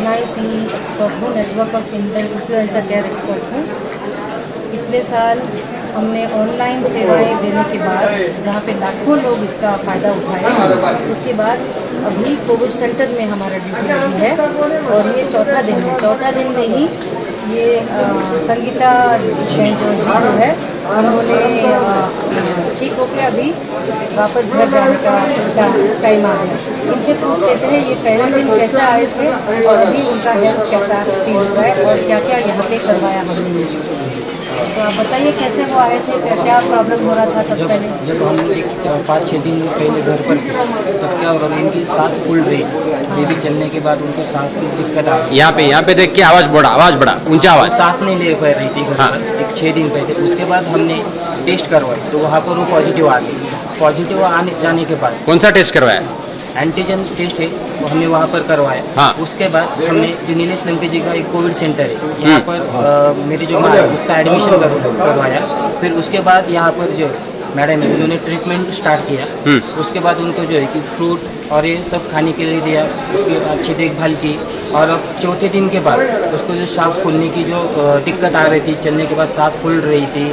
NICE एक्सपर्ट हूँ, network of influenza care expert हूँ. पिछले साल हमने ऑनलाइन सेवाएं देने के बाद जहाँ पे लाखों लोग इसका फ़ायदा उठाए, उसके बाद अभी कोविड सेंटर में हमारा ड्यूटी लगी है और ये चौथा दिन है. चौथा दिन में ही ये संगीता जी जो है उन्होंने ठीक होकर अभी वापस घर जाने का टाइम आ गया. इनसे पूछ लेते हैं ये पहले दिन कैसे आए थे और अभी उनका हेल्थ कैसा फील हो रहा है और क्या क्या यहाँ पे करवाया हमने. तो आप बताइए कैसे वो आए थे, क्या प्रॉब्लम हो रहा था तब पहले? जब हम 5-6 दिन पहले घर पर तब क्या हो रहा था, इनकी सांस फूल रही, बेबी चलने के बाद उनको सांस की दिक्कत आ गई. यहाँ पे देख के आवाज बढ़ा ऊंचा आवाज. सांस नहीं ले पा रही थी घर पर एक 6 दिन पहले. उसके बाद हमने टेस्ट करवाया तो वहाँ पर वो पॉजिटिव आ गई. पॉजिटिव आने जाने के बाद कौन सा टेस्ट करवाया? एंटीजन टेस्ट है वो हमने वहाँ पर करवाया. हाँ. उसके बाद हमने जो नीलेश लंके जी का एक कोविड सेंटर है यहाँ पर मेरी जो माँ है उसका एडमिशन करवाया. फिर उसके बाद यहाँ पर जो मैडम है उन्होंने ट्रीटमेंट स्टार्ट किया. उसके बाद उनको जो है कि फ्रूट और ये सब खाने के लिए दिया, उसकी अच्छी देखभाल की. और अब चौथे दिन के बाद उसको जो सांस फूलने की जो दिक्कत आ रही थी, चलने के बाद सांस फूल रही थी,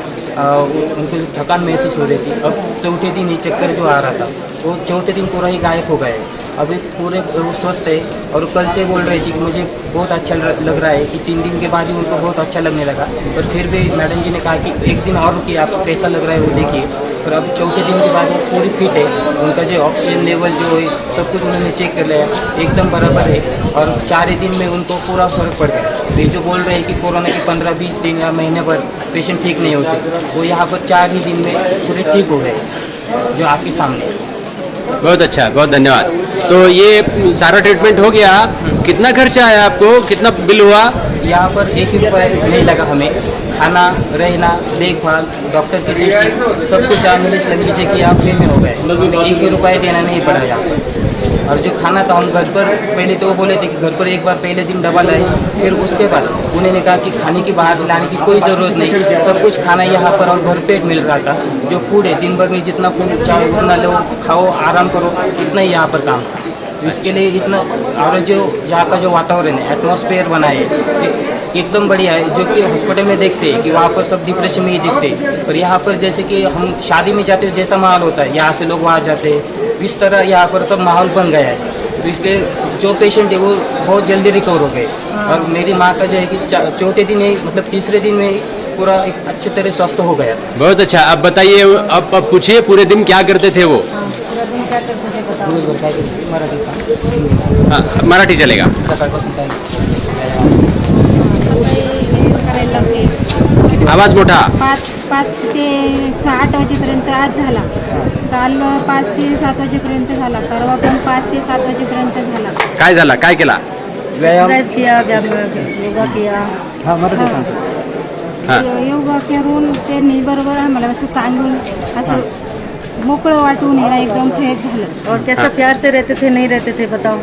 उनको जो थकान महसूस हो रही थी, अब चौथे दिन ही चक्कर जो आ रहा था वो चौथे दिन पूरा ही गायब हो गए. अभी पूरे वो स्वस्थ है और कल से बोल रही थी कि मुझे बहुत अच्छा लग रहा है कि 3 दिन के बाद ही उनको बहुत अच्छा लगने लगा. पर फिर भी मैडम जी ने कहा कि 1 दिन और रुकिए, आपको कैसा लग रहा है वो देखिए. पर अब चौथे दिन के बाद वो पूरी फिट है. उनका जो ऑक्सीजन लेवल जो है सब कुछ उन्होंने चेक कर लिया, एकदम बराबर है. और 4 दिन में उनको पूरा फर्क पड़ गया. ये जो बोल रहे हैं कि कोरोना के 15-20 दिन या महीने भर पेशेंट ठीक नहीं होते, वो यहाँ पर 4 ही दिन में पूरे ठीक हो गए जो आपके सामने. बहुत अच्छा, बहुत धन्यवाद. तो ये सारा ट्रीटमेंट हो गया, कितना खर्चा आया आपको, कितना बिल हुआ? यहाँ पर 1 रुपये नहीं लगा हमें. खाना, रहना, देखभाल, डॉक्टर की टेस्ट सब कुछ नीलेश लंके जी की आप फ्री में हो गए. 1 रुपये देना नहीं पड़ा यहाँ पर. और जो खाना था हम घर पर पहले तो वो बोले थे कि घर पर एक बार पहले दिन दवा लाए, फिर उसके बाद उन्होंने कहा कि खाने की बाहर से लाने की कोई ज़रूरत नहीं, सब कुछ खाना यहाँ पर और भरपेट मिल रहा था. जो फूड है दिन भर में जितना फूड चाहे उतना लो, खाओ, आराम करो, इतना ही यहाँ पर काम था. तो इसके लिए इतना, और जो यहाँ का जो वातावरण है, एटमॉस्फेयर बना है एकदम बढ़िया है. जो कि हॉस्पिटल में देखते हैं कि वहाँ पर सब डिप्रेशन में ही दिखते हैं, पर यहाँ पर जैसे कि हम शादी में जाते जैसा माहौल होता है, यहाँ से लोग वहाँ जाते हैं, इस तरह यहाँ पर सब माहौल बन गया है. तो इसलिए जो पेशेंट है वो बहुत जल्दी रिकवर हो गए. और मेरी माँ का जो है कि चौथे दिन ही मतलब तीसरे दिन में पूरा एक अच्छी तरह स्वस्थ हो गया. बहुत अच्छा. अब बताइए, अब पूछिए पूरे दिन क्या करते थे वो? पूरा दिन क्या करते थे बताओ. मराठी चलेगा. करायला लागले. आवाज मोठा. 5 ते 6 वाजेपर्यंत आज झाला. काल 5 ते 7 वाजेपर्यंत झाला. परवा पण 5 ते 7 वाजेपर्यंत झाला. काय झाला, काय केला? एक्सरसाइज किया, योगा किया. योगा करून त्यांनी बरोबर आम्हाला असं सांगून असं मोकळं वाटून यायला एकदम फ्रेश झालं. और कैसा प्यार से रहते थे, नहीं रहते थे बताओ.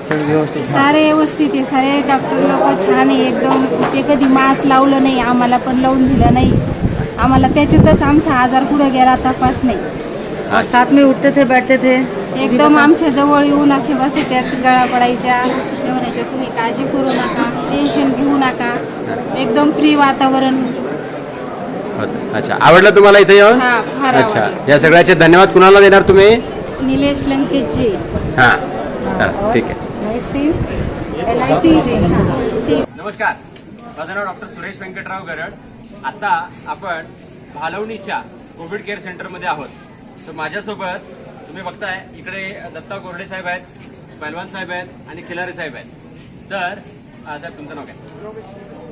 सारे व्यवस्थित आहे. सारे डॉक्टर लोक छान आहे एकदम. ते कधी मास्क लावलं नाही, आम्हाला पण लावून दिलं नाही. आम्हाला त्याच्यातच आमचा आजार पुढे गेला, तपास नाही. और साथ में उठते थे, बैठते थे, एकदम आमच्या जवळ येऊन असे बसत्यात, गळा पडायच्या. ते म्हणायचे तुम्ही काळजी करू नका, टेन्शन घेऊ नका, एकदम फ्री वातावरण. अच्छा, आवडलं तुम्हाला इथे येऊन? हा, फार अच्छा. आवडलं. या सगळ्याचे धन्यवाद कुणाला देणार तुम्ही? निलेश लंकेशजी. हा, चला, ठीक आहे. Nice team, NICE team. नमस्कार, माझं नाव डॉक्टर सुरेश व्यंकटराव गरड. आता आपण भालवणीच्या कोविड केअर सेंटरमध्ये आहोत. तर माझ्यासोबत तुम्ही बघताय इकडे दत्ता गोरडे साहेब आहेत, पहलवान साहेब आहेत आणि खिलारे साहेब आहेत. तर साहेब तुमचं नाव काय?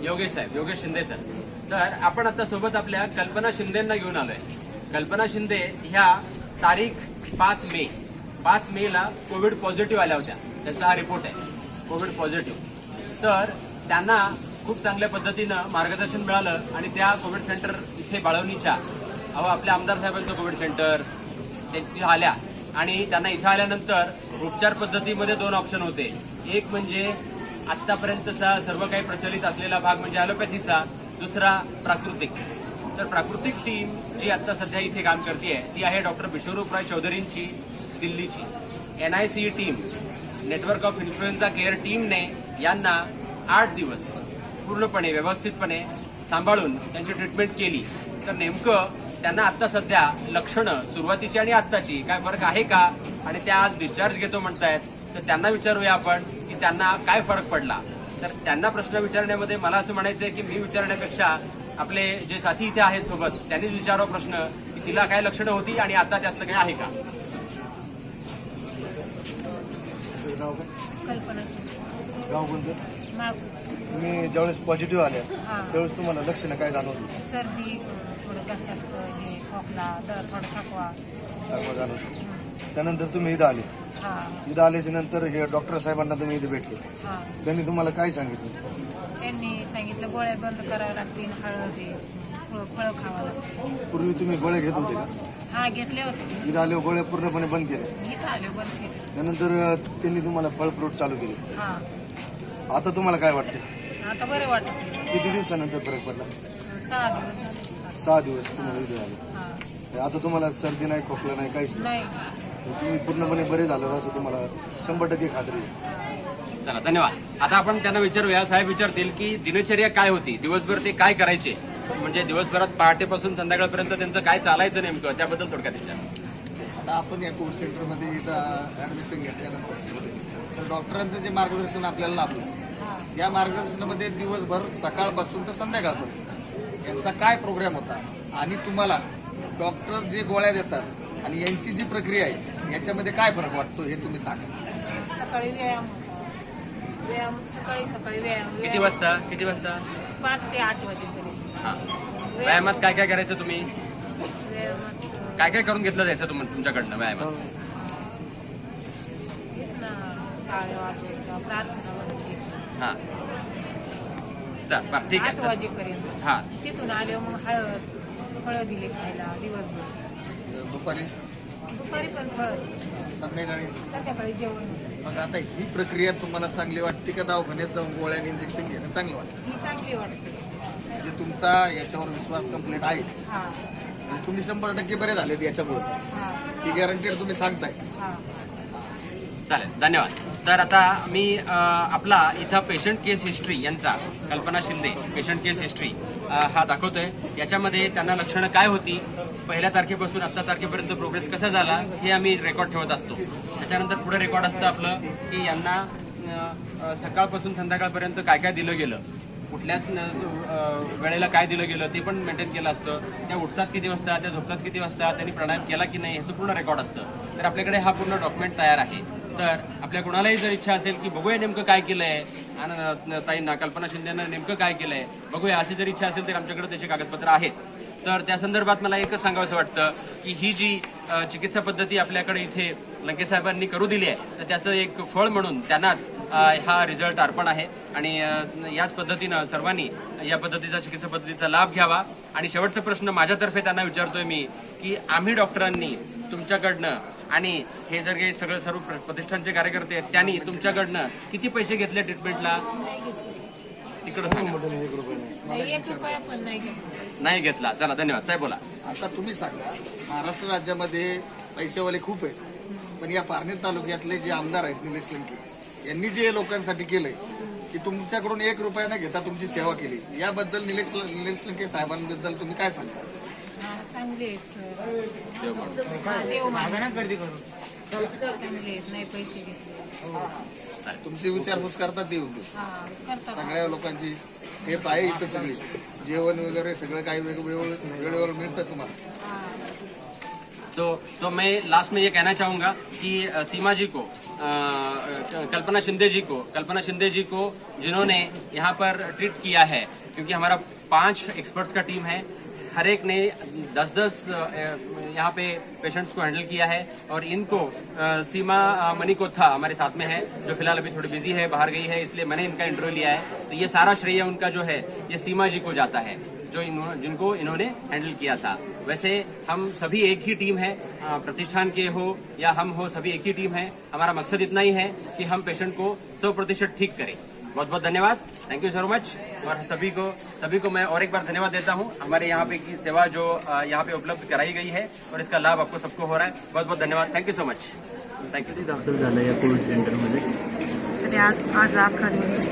योगेश साहेब, योगेश शिंदे सर. तर आपण आता सोबत आपल्या कल्पना शिंदेंना घेऊन आलोय. कल्पना शिंदे ह्या तारीख 5 मेला कोविड पॉझिटिव्ह आल्या होत्या. त्याचा हा रिपोर्ट आहे, कोविड पॉझिटिव्ह. तर त्यांना खूप चांगल्या पद्धतीनं मार्गदर्शन मिळालं आणि त्या कोविड सेंटर इथे बाळवणीच्या आपल्या आमदार साहेबांचं कोविड सेंटर तिथे आल्या. आणि त्यांना इथं आल्यानंतर उपचार पद्धतीमध्ये 2 ऑप्शन होते. एक म्हणजे आत्तापर्यंतचा सर्व काही प्रचलित असलेला भाग म्हणजे ॲलोपॅथीचा, दुसरा प्राकृतिक. तर प्राकृतिक टीम जी आता सध्या इथे काम करते ती आहे डॉक्टर विश्वरूप रॉय चौधरींची दिल्लीची. NICE team, network of influenza care टीमने यांना 8 दिवस पूर्णपणे व्यवस्थितपणे सांभाळून त्यांची ट्रीटमेंट केली. तर नेमकं त्यांना आता सध्या लक्षणं सुरुवातीची आणि आत्ताची काय फरक आहे का, आणि त्या आज डिस्चार्ज घेतो म्हणतायत, तर त्यांना विचारूया आपण की त्यांना काय फरक पडला. तर त्यांना प्रश्न विचारण्यामध्ये मला असं म्हणायचं आहे की मी विचारण्यापेक्षा आपले जे साथी इथे आहेत सोबत त्यांनीच विचारावा प्रश्न की तिला काय लक्षणं होती आणि आता त्यातलं काय आहे का. कल्पना गाव कोणतं? माळपूर. तुम्ही ज्यावेळेस पॉझिटिव्ह आल्या त्यावेळेस तुम्हाला लक्षणं काय जाणवतं? सर्दी, थोडं घशात हे खोकला, थोडा थकवा. जाणवतं. त्यानंतर तुम्ही इथं आले. इथं आल्याच्या नंतर हे डॉक्टर साहेबांना तुम्ही इथे भेटले. त्यांनी तुम्हाला काय सांगितलं? त्यांनी सांगितलं गोळ्या बंद कराव्या लागतील, हळद फळं खावं लागतील. पूर्वी तुम्ही गोळ्या घेत होते का? हा, घेतले होते. इथं आल्यावर गोळ्या पूर्णपणे बंद केल्या. इथं आले बंद केले. त्यानंतर त्यांनी तुम्हाला फळ फ्रूट चालू केले. हा, आता तुम्हाला काय वाटतं? आता बरं वाटत. किती दिवसानंतर फरक पडला? 6 दिवस झाले. 6 दिवस तुम्हाला इथे आले. हा, आता तुम्हाला सर्दी नाही, खोकला नाही, काहीच नाही. तुम्ही पूर्णपणे बरे झालं असं तुम्हाला 100% खात्री आहे. चला, धन्यवाद. आता आपण त्यांना विचारूया. साहेब विचारतील की दिनचर्या काय होती, दिवसभर ते काय करायचे, म्हणजे दिवसभरात पहाटेपासून संध्याकाळपर्यंत त्यांचं काय चालायचं नेमकं, त्याबद्दल थोडक्यात विचार. आता आपण या कोविड सेंटरमध्ये इथं ॲडमिशन घेतल्यानंतर तर डॉक्टरांचं जे मार्गदर्शन आपल्याला लाभलं, या मार्गदर्शनामध्ये दिवसभर सकाळपासून तर संध्याकाळपर्यंत यांचा काय प्रोग्राम होता आणि तुम्हाला डॉक्टर जे गोळ्या देतात आणि यांची जी प्रक्रिया आहे याच्यामध्ये काय फरक वाटतो हे तुम्ही सांगा. सकाळी व्यायाम सकाळी व्यायाम. किती वाजता 5 ते 8 वाजेपर्यंत. व्यायामात काय काय करायचं तुम्ही, व्यायामात काय काय करून घेतलं जायचं तुमच्याकडनं व्यायामात? टाळ्या वाजवायच्या, प्रार्थना वगैरे. हा, बरं, ठीक 8 आहे. वाजेपर्यंत. हा, तिथून आल्यावर मग फळं दिले खायला दिवसभर. दुपारी पण फळं. संध्याकाळी जेवण. मग आता ही प्रक्रिया तुम्हाला चांगली वाटते का दवाखान्यात जाऊन गोळ्या आणि इंजेक्शन घेणं चांगलं वाटतं? ही चांगली वाटते. म्हणजे तुमचा याच्यावर विश्वास कंप्लीट आहे. म्हणजे तुम्ही 100% बरे झालेत याच्यामुळे, ही गॅरंटेड तुम्ही सांगताय. चालेल, धन्यवाद. तर आता मी आपला इथं पेशंट केस हिस्ट्री यांचा, कल्पना शिंदे पेशंट केस हिस्ट्री हा दाखवतोय. याच्यामध्ये त्यांना लक्षणं काय होती, 1 तारखेपासून आत्ता तारखेपर्यंत प्रोग्रेस कसा झाला हे आम्ही रेकॉर्ड ठेवत असतो. त्याच्यानंतर पुढे रेकॉर्ड असतं आपलं की यांना सकाळपासून संध्याकाळपर्यंत काय काय दिलं गेलं, कुठल्या वेळेला काय दिलं गेलं ते पण मेंटेन केलं असतं. त्या उठतात किती वाजता, त्या झोपतात किती वाजता, त्यांनी प्राणायाम केला की नाही ह्याचं पूर्ण रेकॉर्ड असतं. तर आपल्याकडे हा पूर्ण डॉक्युमेंट तयार आहे. तर आपल्या कुणालाही जर इच्छा असेल की बघूया नेमकं काय केलंय, आणि ताईंना कल्पना शिंदेना नेमकं काय केलंय बघूया, अशी जर इच्छा असेल तर आमच्याकडे त्याचे कागदपत्र आहेत. तर त्या संदर्भात मला एकच सांगावंसं वाटतं की ही जी चिकित्सा पद्धती आपल्याकडे इथे लंके साहेबांनी करू दिली आहे, तर त्याचं एक फळ म्हणून त्यांनाच हा रिझल्ट अर्पण आहे. आणि याच पद्धतीनं सर्वांनी या पद्धतीचा चिकित्सा पद्धतीचा लाभ घ्यावा. आणि शेवटचा प्रश्न माझ्यातर्फे त्यांना विचारतोय मी की आम्ही डॉक्टरांनी तुमच्याकडनं आणि हे जर काही सर्व प्रतिष्ठानचे कार्यकर्ते आहेत त्यांनी तुमच्याकडनं किती पैसे घेतले ट्रीटमेंटला, तिकडं नाही घेतला. चला, धन्यवाद. साहेब बोला. आता तुम्ही सांगा, महाराष्ट्र राज्यामध्ये पैसेवाले खूप आहेत, पण या पारनेर तालुक्यातले जे आमदार आहेत निलेश लंके यांनी जे लोकांसाठी केलंय की तुमच्याकडून 1 रुपया न घेता तुमची सेवा केली, याबद्दल निलेश लंके साहेबांबद्दल तुम्ही काय सांगता? चांगले नाही पैसे घेतले. तुमची विचारपूस करतात ते सगळ्या लोकांची. हे आहे इथं सगळी जेवण वगैरे सगळं काही वेळेवर मिळतं तुम्हाला. तो मैं लास्ट में ये कहना चाहूंगा कि सीमा जी को, कल्पना शिंदे जी को जिन्होंने यहाँ पर ट्रीट किया है, क्योंकि हमारा 5 एक्सपर्ट्स का टीम है, हर एक ने 10-10 यहाँ पे पेशेंट्स को हैंडल किया है. और इनको सीमा मणिकोथा हमारे साथ में है, जो फिलहाल अभी थोड़ी बिजी है, बाहर गई है, इसलिए मैंने इनका इंटरव्यू लिया है. तो ये सारा श्रेय उनका जो है ये सीमा जी को जाता है, जो जिनको इन्होंने हैंडल किया था. वैसे हम सभी एक ही टीम है, प्रतिष्ठान के हो या हम हो, सभी एक ही टीम है. हमारा मकसद इतना ही है कि हम पेशेंट को 100% ठीक करें. बहुत बहुत धन्यवाद, थैंक यू सो मच। और सभी को मैं और एक बार धन्यवाद देता हूँ। हमारे यहाँ पे की सेवा जो यहाँ पे उपलब्ध कराई गई है और इसका लाभ आपको सबको हो रहा है। बहुत बहुत धन्यवाद, थँक्यू सो मच, थँक्यू। दाखल झालं या कोविड सेंटरमध्ये? तरी आज 11 दिवस आहे.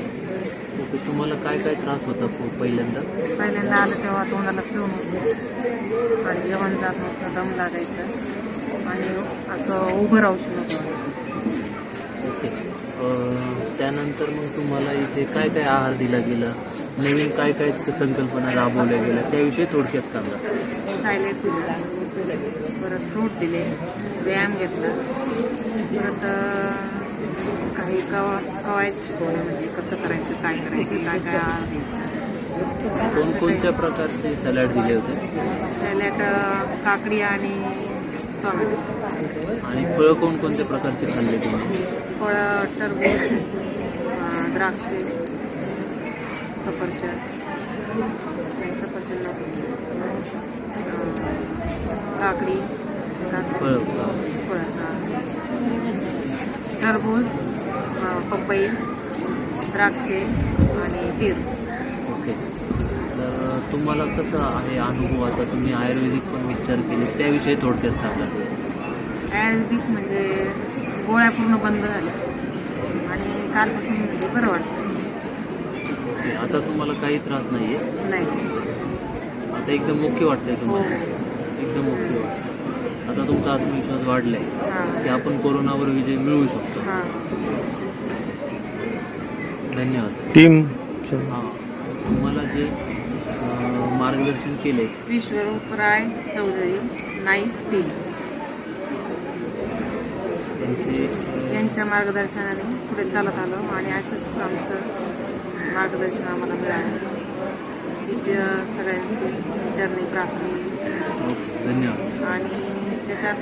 ओके, तुम्हाला काय काय त्रास होता पहिल्यांदा? पहिल्यांदा आलं तेव्हा तोंडाला चव नव्हती आणि जेवण जात नव्हतं, दम लागायचं आणि असं उभं राहूशी नव्हतं. ओके, त्यानंतर मग तुम्हाला इथे काय काय आहार दिला गेला, नवीन काय काय संकल्पना राबवल्या गेल्या त्याविषयी थोडक्यात सांगा. सायलेट दिलं, परत फ्रूट दिले, व्यायाम घेतला, परत काही कवायत शिकवलं, म्हणजे कसं करायचं, काय करायचं, काय काय आहार घ्यायचा. कोणकोणत्या प्रकारचे सॅलड दिले होते? सॅलड काकडी आणि टोमॅटो. आणि फळं कोणकोणत्या प्रकारचे खाल्ले तुम्ही? फळं टरबूज, द्राक्षे, सफरचंद काकडी, टरबूज, पपई, द्राक्षे आणि पेरू. ओके, तर तुम्हाला कसं आहे अनुभव? आता तुम्ही आयुर्वेदिक पण उपचार केले, त्याविषयी थोडक्यात सांगा. आयुर्वेदिक म्हणजे गोळ्या पूर्ण बंद झाल्या आणि कालपासून म्हणजे बरं वाटतं. ओके, आता तुम्हाला काही त्रास नाही आहे? नाही, आता एकदम ओके वाटतंय तुम्हाला? एकदम ओके वाटतं. आता तुमचा आत्मविश्वास वाढलाय की आपण कोरोनावर विजय मिळवू शकतो. धन्यवाद टीम. हां, तुम्हाला जे मार्गदर्शन केले विश्वरूप राय चौधरी, नाईस टीम, यांच्या मार्गदर्शनाने पुढे चालत आलो आणि असंच आमचं मार्गदर्शन आम्हाला मिळालं. हीच सगळ्यांची जर्नी प्राप्त. धन्यवाद. आणि त्याच्यात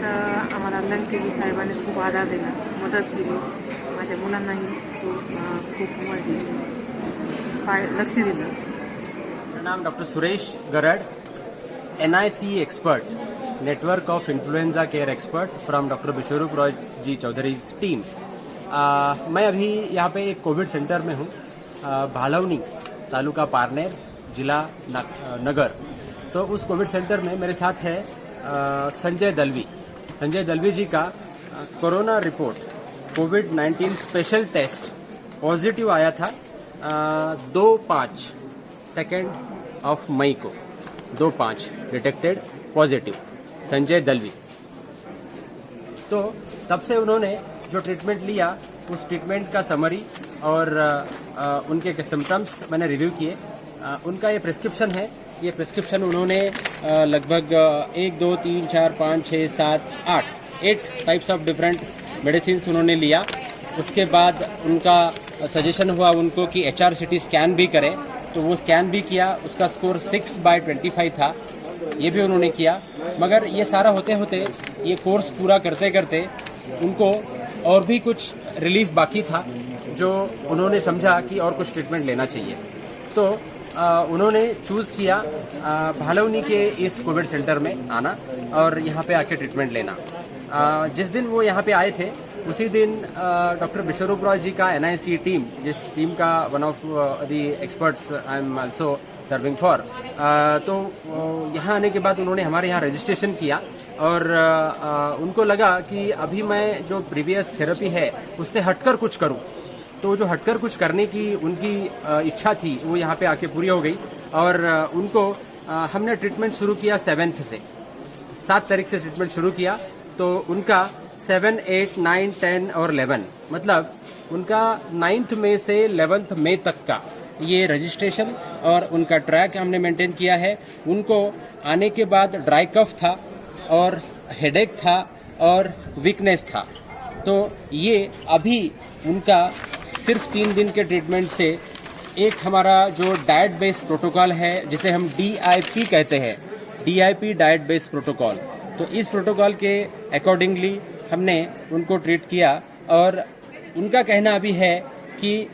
आम्हाला लंकेजी साहेबांनी खूप आधार दिला, मदत केली, माझ्या मुलांनाही खूप लक्ष दिलं. मेरा नाम doctor Suresh Garad, NICE expert, network of influenza care expert from doctor Vishwaroop Roy ji Chaudhary team. मैं अभी यहाँ पे एक कोविड सेंटर में हूँ, भालवनी, तालुका पारनेर, जिला नगर. तो उस कोविड सेंटर में मेरे साथ है संजय दलवी जी का कोरोना रिपोर्ट कोविड-19 स्पेशल टेस्ट पॉजिटिव आया था 2/5 मई को. 2/5 डिटेक्टेड पॉजिटिव, संजय दलवी. तो तब से उन्होंने जो ट्रीटमेंट लिया, उस ट्रीटमेंट का समरी और उनके सिम्टम्स मैंने रिव्यू किए. उनका ये प्रिस्क्रिप्शन है. ये प्रिस्क्रिप्शन उन्होंने लगभग 1, 2, 3, 4, 5, 6, 7, 8 टाइप्स ऑफ डिफरेंट मेडिसिन उन्होंने लिया. उसके बाद उनका सजेशन हुआ उनको कि HRCT स्कैन भी करें, तो वो स्कैन भी किया. उसका स्कोर 6/25 था, ये भी उन्होंने किया. मगर ये सारा होते होते, ये कोर्स पूरा करते करते उनको और भी कुछ रिलीफ बाकी था, जो उन्होंने समझा कि और कुछ ट्रीटमेंट लेना चाहिए. तो उन्होंने चूज किया भालवनी के इस कोविड सेंटर में आना और यहाँ पे आके ट्रीटमेंट लेना. जिस दिन वो यहाँ पे आए थे, उसी दिन डॉक्टर विश्वरूप रॉय जी का NICE टीम, जिस टीम का one of the experts I am also serving for, तो यहाँ आने के बाद उन्होंने हमारे यहाँ रजिस्ट्रेशन किया और उनको लगा कि अभी मैं जो प्रीवियस थेरेपी है उससे हटकर कुछ करूं. तो जो हटकर कुछ करने की उनकी इच्छा थी, वो यहाँ पे आके पूरी हो गई. और उनको हमने ट्रीटमेंट शुरू किया 7 तारीख से ट्रीटमेंट शुरू किया. तो उनका 7, 8, 9, 10 और 11, मतलब उनका 9th मई से 11th मई तक का ये रजिस्ट्रेशन और उनका ट्रैक हमने मेंटेन किया है. उनको आने के बाद ड्राई कफ था और हेडेक था और वीकनेस था. तो ये अभी उनका सिर्फ 3 दिन के ट्रीटमेंट से एक हमारा जो डाइट बेस्ड प्रोटोकॉल है, जिसे हम DIP कहते हैं, DIP डाइट बेस्ड प्रोटोकॉल, तो इस प्रोटोकॉल के अकॉर्डिंगली हमने उनको ट्रीट किया. और उनका कहना अभी है कि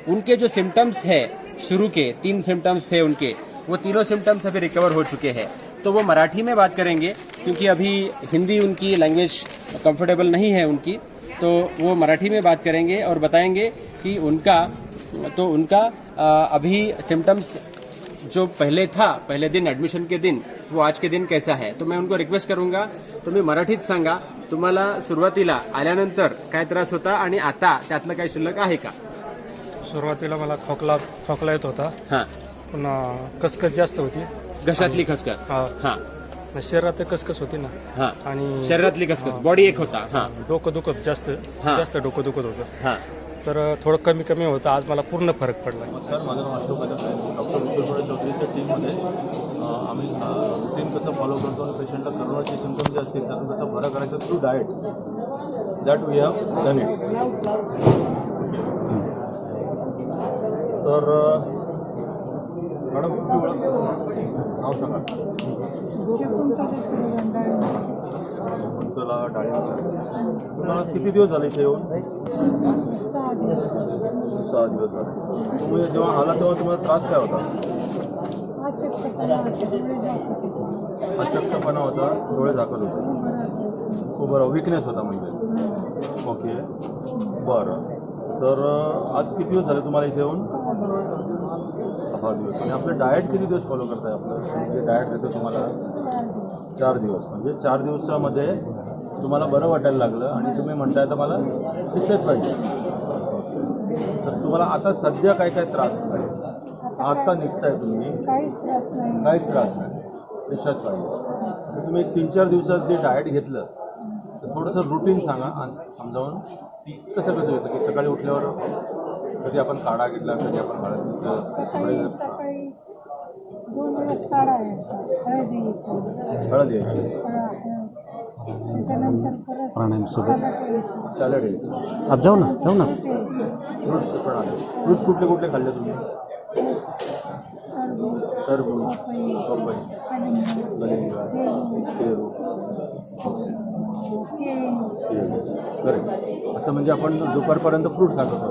उनके जो सिम्टम्स है, शुरू के 3 सिम्टम्स थे उनके, वो तीनों सिम्टम्स अभी रिकवर हो चुके हैं. तो वो मराठी में बात करेंगे क्योंकि अभी हिंदी उनकी लैंग्वेज कंफर्टेबल नहीं है उनकी. तो वो मराठी में बात करेंगे और बताएंगे कि उनका तो उनका अभी सिम्टम्स जो पहले था, पहले दिन ऍडमिशन के दिन, वो आज के दिन कैसा है. तो मैं उनको रिक्वेस्ट करूंगा, तुम्ही मराठीत सांगा तुम्हाला सुरुवातीला आल्यानंतर काय त्रास होता आणि आता त्यातलं काही शिल्लक आहे का. सुरुवातीला मला खोकला येत होता. हां. पुन्हा कसकस जास्त होती. घशातली खसखस. हां. शरीरात कसकस होती ना. हां. आणि शरीरातली खसखस, बॉडी एक होता. हां. डोकं दुखत जास्त डोकं दुखत होतं. हां. तर थोडं कमी होतं. आज मला पूर्ण फरक पडला. नमस्कार, माझं नाव अशोक कदम आहे. डॉक्टर विश्वरूप चौधरीच्या टीममध्ये आम्ही रुटीन कसं फॉलो करतो आणि पेशंटला करोनाचे सिम्पटम्स जे असतील त्यातून कसं बरं करायचं through diet, that we have done it. तर मॅडम तुमची ओळख नाव सांगा. तुला डाळिंब तुम्हाला किती दिवस झाले इथे येऊन. 6 दिवस झाले. तुम्ही जेव्हा आला तेव्हा तुम्हाला त्रास काय होता. अशक्तपणा होता, डोळे झाकत होते. खूप बरं, विकनेस होता म्हणजे. ओके, बरं. तर आज किती दिवस झाले तुम्हाला इथे येऊन. 6 दिवस. आणि आपलं डाएट किती दिवस फॉलो करताय. आपलं जे डाएट देतो तुम्हाला 4 दिवस, म्हणजे 4 दिवसामध्ये तुम्हाला बरं वाटायला लागलं आणि तुम्ही म्हणताय तर मला दिसत पाहिजे. तर तुम्हाला आता सध्या काय त्रास आहे. आत्ता निघताय तुम्ही. काहीच त्रास नाही. दिसत पाहिजे. तर तुम्ही 3-4 दिवसात जे डाएट घेतलं तर थोडंसं रुटीन सांगा समजावून की कसं घेतलं. की सकाळी उठल्यावर कधी आपण काढा घेतला, कधी आपण हळद घेतलं. सकाळी 2 वेळेस काढा हळद यायची. त्याच्यानंतर परत प्राणायाम सॅलड यायचं. आप जाऊ ना. फ्रूट्स पण आले. फ्रूट्स कुठले खाल्ले तुम्ही. टरबूज, पपई, कलिंगड, पेरू, करेक्ट. असं म्हणजे आपण दुपारपर्यंत फ्रूट खात होतो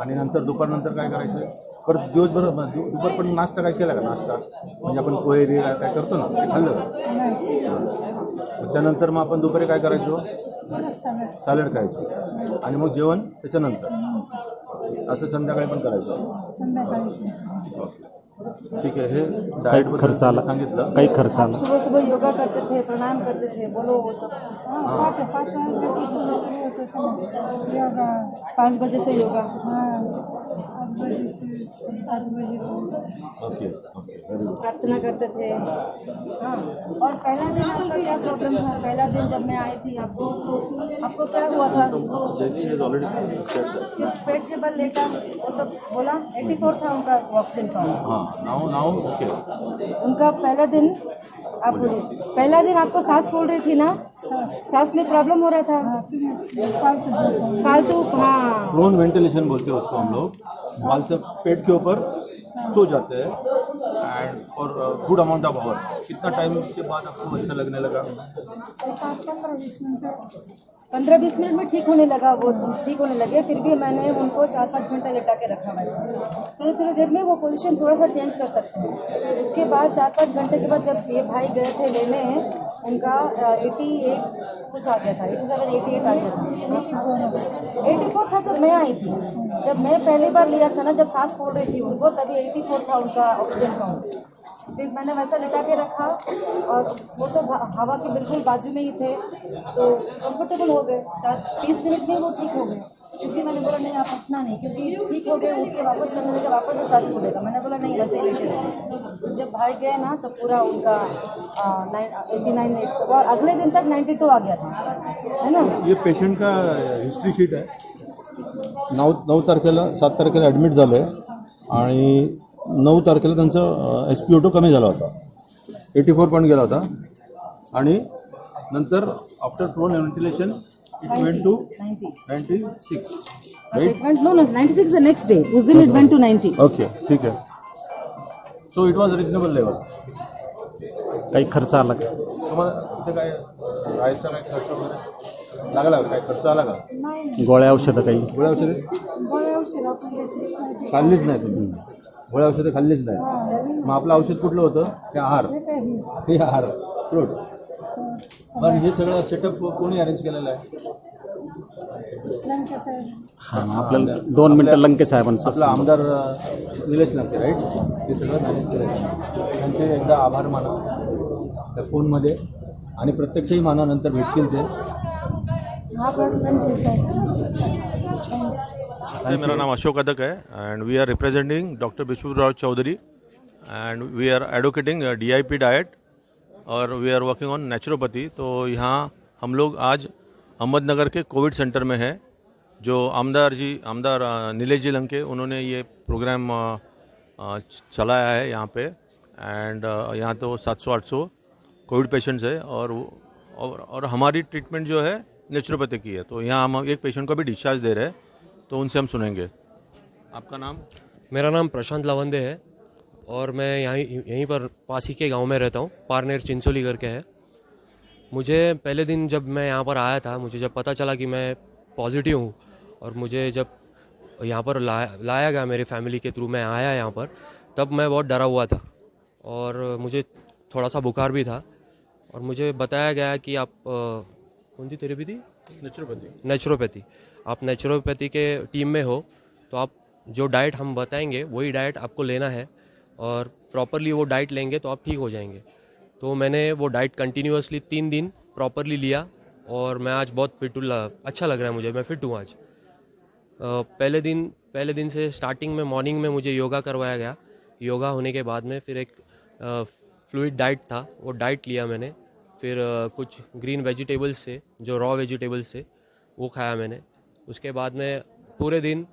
आणि नंतर दुपारनंतर काय करायचं. परत दिवसभर दुपारपर्यंत नाश्ता काय केला का. नाश्ता म्हणजे आपण पोहे काय करतो ना, ते खाल्लं का. त्यानंतर मग आपण दुपारी काय करायचो. सॅलड खायचो आणि मग जेवण त्याच्यानंतर. असं संध्याकाळी पण करायचं. ठीक आहे. हे डाएट खर्च आला सांगितलं. काही खर्च आला. सुबह सुबह योगा करते थे, प्रणाम करते थे, बोलो वो सब. 5 बजे से योगा. 8 बजे से 7 बजे. ओके, प्रार्थना करते थे. हाँ. और पहला दिन आपका क्या प्रॉब्लम था. पहला दिन जब मैं आई थी आपको क्या हुआ था. सिर्फ पेट के बल लेटा, वो सब बोला. 84 था उनका ऑक्सीजन काउंट. हाँ, नाउ ओके. उनका पहला दिन आपको सांस फूल रही थी ना. सांस में प्रॉब्लम हो रहा था. फालतू. हाँ, प्रोन वेंटिलेशन बोलते हैं उसको हम लोग. फालतू पेट के ऊपर सो जाते हैं and for good amount of hour. कितना टाइम के बाद आपको अच्छा लगने लगा. 15-20 मिनट में ठीक होने लगा. वो ठीक होने लगे. फिर भी मैंने उनको 4-5 घंटा लेटा के रखा. वैसे थोड़ी देर में वो पोजीशन थोड़ा सा चेंज कर सकते हैं. उसके बाद 4-5 घंटे के बाद जब ये भाई गए थे लेने, उनका 88 कुछ आ गया था. 87-88 आ गया था. 84 था जब मैं आई थी. जब मैं पहली बार लिया था ना, जब सांस फूल रही थी उनको, तभी 84 था उनका ऑक्सीजन काउंट. फिर मैंने वैसा लिटा के रखा और वो तो हवा के बिल्कुल बाजू में ही थे, तो कंफर्टेबल हो गए. 20 मिनट में वो ठीक हो गए. फिर भी मैंने बोला नहीं, आप उठना नहीं, क्योंकि ठीक हो गए. उठ के वापस चलने लगे, वापस से सांस फूलेगा. मैंने बोला नहीं, वैसे ही लेटे रहे. जब भाई गए ना तो पूरा उनका 89 और अगले दिन तक 92 आ गया था, है ना. ये पेशंट का हिस्ट्री शीट आहे. 9 तारखेला 7 तारखेला ॲडमिट झालं आहे आणि 9 तारखेला त्यांचं SpO2 कमी झाला होता. 84 पॉईंट गेला होता आणि नंतर after prone ventilation it went to 96. It went, no, 96 the next day. उस दिन it went to 90. ओके, ठीक आहे. So it was reasonable level. काही खर्च आला का. तुम्हाला तिथे काय राहायचा काय खर्च वगैरे लागला का. काय खर्च आला का. गोळ्या औषधं काही. गोळ्या औषधे खाल्लीच नाही तुम्ही. गोळ्या औषधं खाल्लीच नाही. मग आपलं औषध कुठलं होतं. हे आहार फ्रूट्स. पण हे सगळं सेटअप कोणी अरेंज केलेलं आहे. लंके साहेब. हां आपल्याला 2 मिनिटं लंके साहेबांचं. आपला आमदार निलेश लंके राईट, ते सगळं मॅनेज करायचं. त्यांचे एकदा आभार माना त्या फोनमध्ये आणि प्रत्यक्षही माना, नंतर भेटतील ते. मेरा नाम अशोक अदक है and we are representing doctor Vishwarao Chaudhary and we are advocating DIP diet और we are working on naturopathy. तो यहाँ हम लोग आज अहमदनगर के कोविड सेंटर में है. जो आमदार नीलेश जी लंके, उन्होंने ये प्रोग्राम चलाया है यहाँ पे. एंड यहाँ तो 700-800 कोविड पेशेंट्स है और हमारी ट्रीटमेंट जो है नेचुरोपैथी की है. तो यहाँ हम एक पेशेंट को भी डिस्चार्ज दे रहे हैं, तो उनसे हम सुनेंगे. आपका नाम? मेरा नाम प्रशांत लवंदे है और मैं यहीं पर पास ही के गांव में रहता हूँ. पारनेर चिंचोली करके है. मुझे पहले दिन जब मैं यहाँ पर आया था, मुझे जब पता चला कि मैं पॉजिटिव हूँ और मुझे जब यहाँ पर लाया गया मेरी फैमिली के थ्रू, मैं आया यहाँ पर, तब मैं बहुत डरा हुआ था और मुझे थोड़ा सा बुखार भी था. और मुझे बताया गया कि आप कौन सी थेरेपी थी? नेचुरोपैथी. आप नेचुरोपैथी के टीम में हो तो आप जो डाइट हम बताएंगे वही डाइट आपको लेना है और प्रॉपरली वो डाइट लेंगे तो आप ठीक हो जाएंगे. तो मैंने वो डाइट कंटिन्यूअसली 3 दिन प्रॉपरली लिया और मैं आज बहुत फिट हूँ. अच्छा लग रहा है मुझे, मैं फिट हूँ आज. पहले दिन से स्टार्टिंग में मॉर्निंग में मुझे योगा करवाया गया. योगा होने के बाद में फिर एक फ्लूइड डाइट था, वो डाइट लिया मैंने. फिर कुछ ग्रीन वेजिटेबल्स से, जो रॉ वेजिटेबल्स से, वो खाया मैंने. उसके बाद में पूरे दिन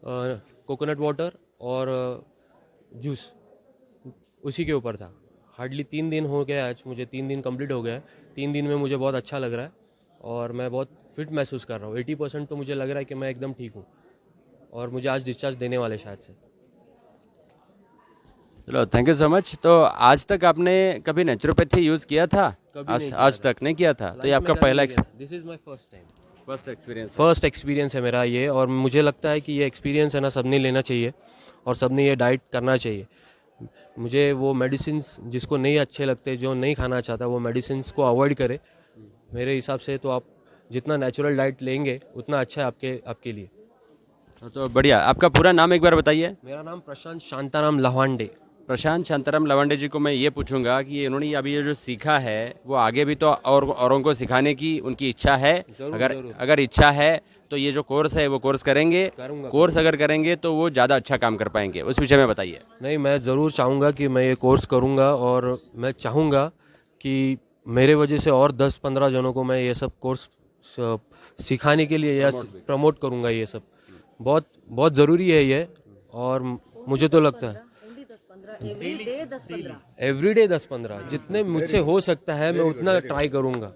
कोकोनट वाटर और जूस उसी के ऊपर था. हार्डली 3 दिन हो गया आज, मुझे 3 दिन कंप्लीट हो गया. 3 दिन में मुझे बहुत अच्छा लग रहा है और मैं बहुत फिट महसूस कर रहा हूँ. 80% तो मुझे लग रहा है कि मैं एकदम ठीक हूँ और मुझे आज डिस्चार्ज देने वाले शायद से. चलो, थैंक यू सो मच. तो आज तक आपने कभी नेचुरोपैथी यूज़ किया था? आज तक नहीं किया था. तो ये आपका पहला this is my first time, first experience है मेरा ये. और मुझे लगता है कि ये एक्सपीरियंस है ना, सबने लेना चाहिए और सबने ये डाइट करना चाहिए. मुझे वो मेडिसिन्स जिसको नहीं अच्छे लगते, जो नहीं खाना चाहता, वो मेडिसिन्स को अवॉइड करे मेरे हिसाब से. तो आप जितना नेचुरल डाइट लेंगे उतना अच्छा है आपके लिए. तो बढ़िया. आपका पूरा नाम एक बार बताइए. मेरा नाम प्रशांत शांताराम लवांडे. प्रशांत शांताराम लवांडे जी को मैं ये पूछूंगा कि इन्होंने अभी ये जो सीखा है वो आगे भी तो औरों को सिखाने की उनकी इच्छा है? अगर इच्छा है तो ये जो कोर्स है वो कोर्स करेंगे? कोर्स अगर करेंगे तो वो ज़्यादा अच्छा काम कर पाएंगे. उस विषय में बताइए. नहीं, मैं ज़रूर चाहूँगा कि मैं ये कोर्स करूँगा और मैं चाहूँगा कि मेरे वजह से और 10-15 जनों को मैं ये सब कोर्स सिखाने के लिए या प्रमोट करूँगा. ये सब बहुत ज़रूरी है ये. और मुझे तो लगता है एवरीडे 10-15 जितने मुझसे हो सकता है मैं उतना ट्राई करूँगा.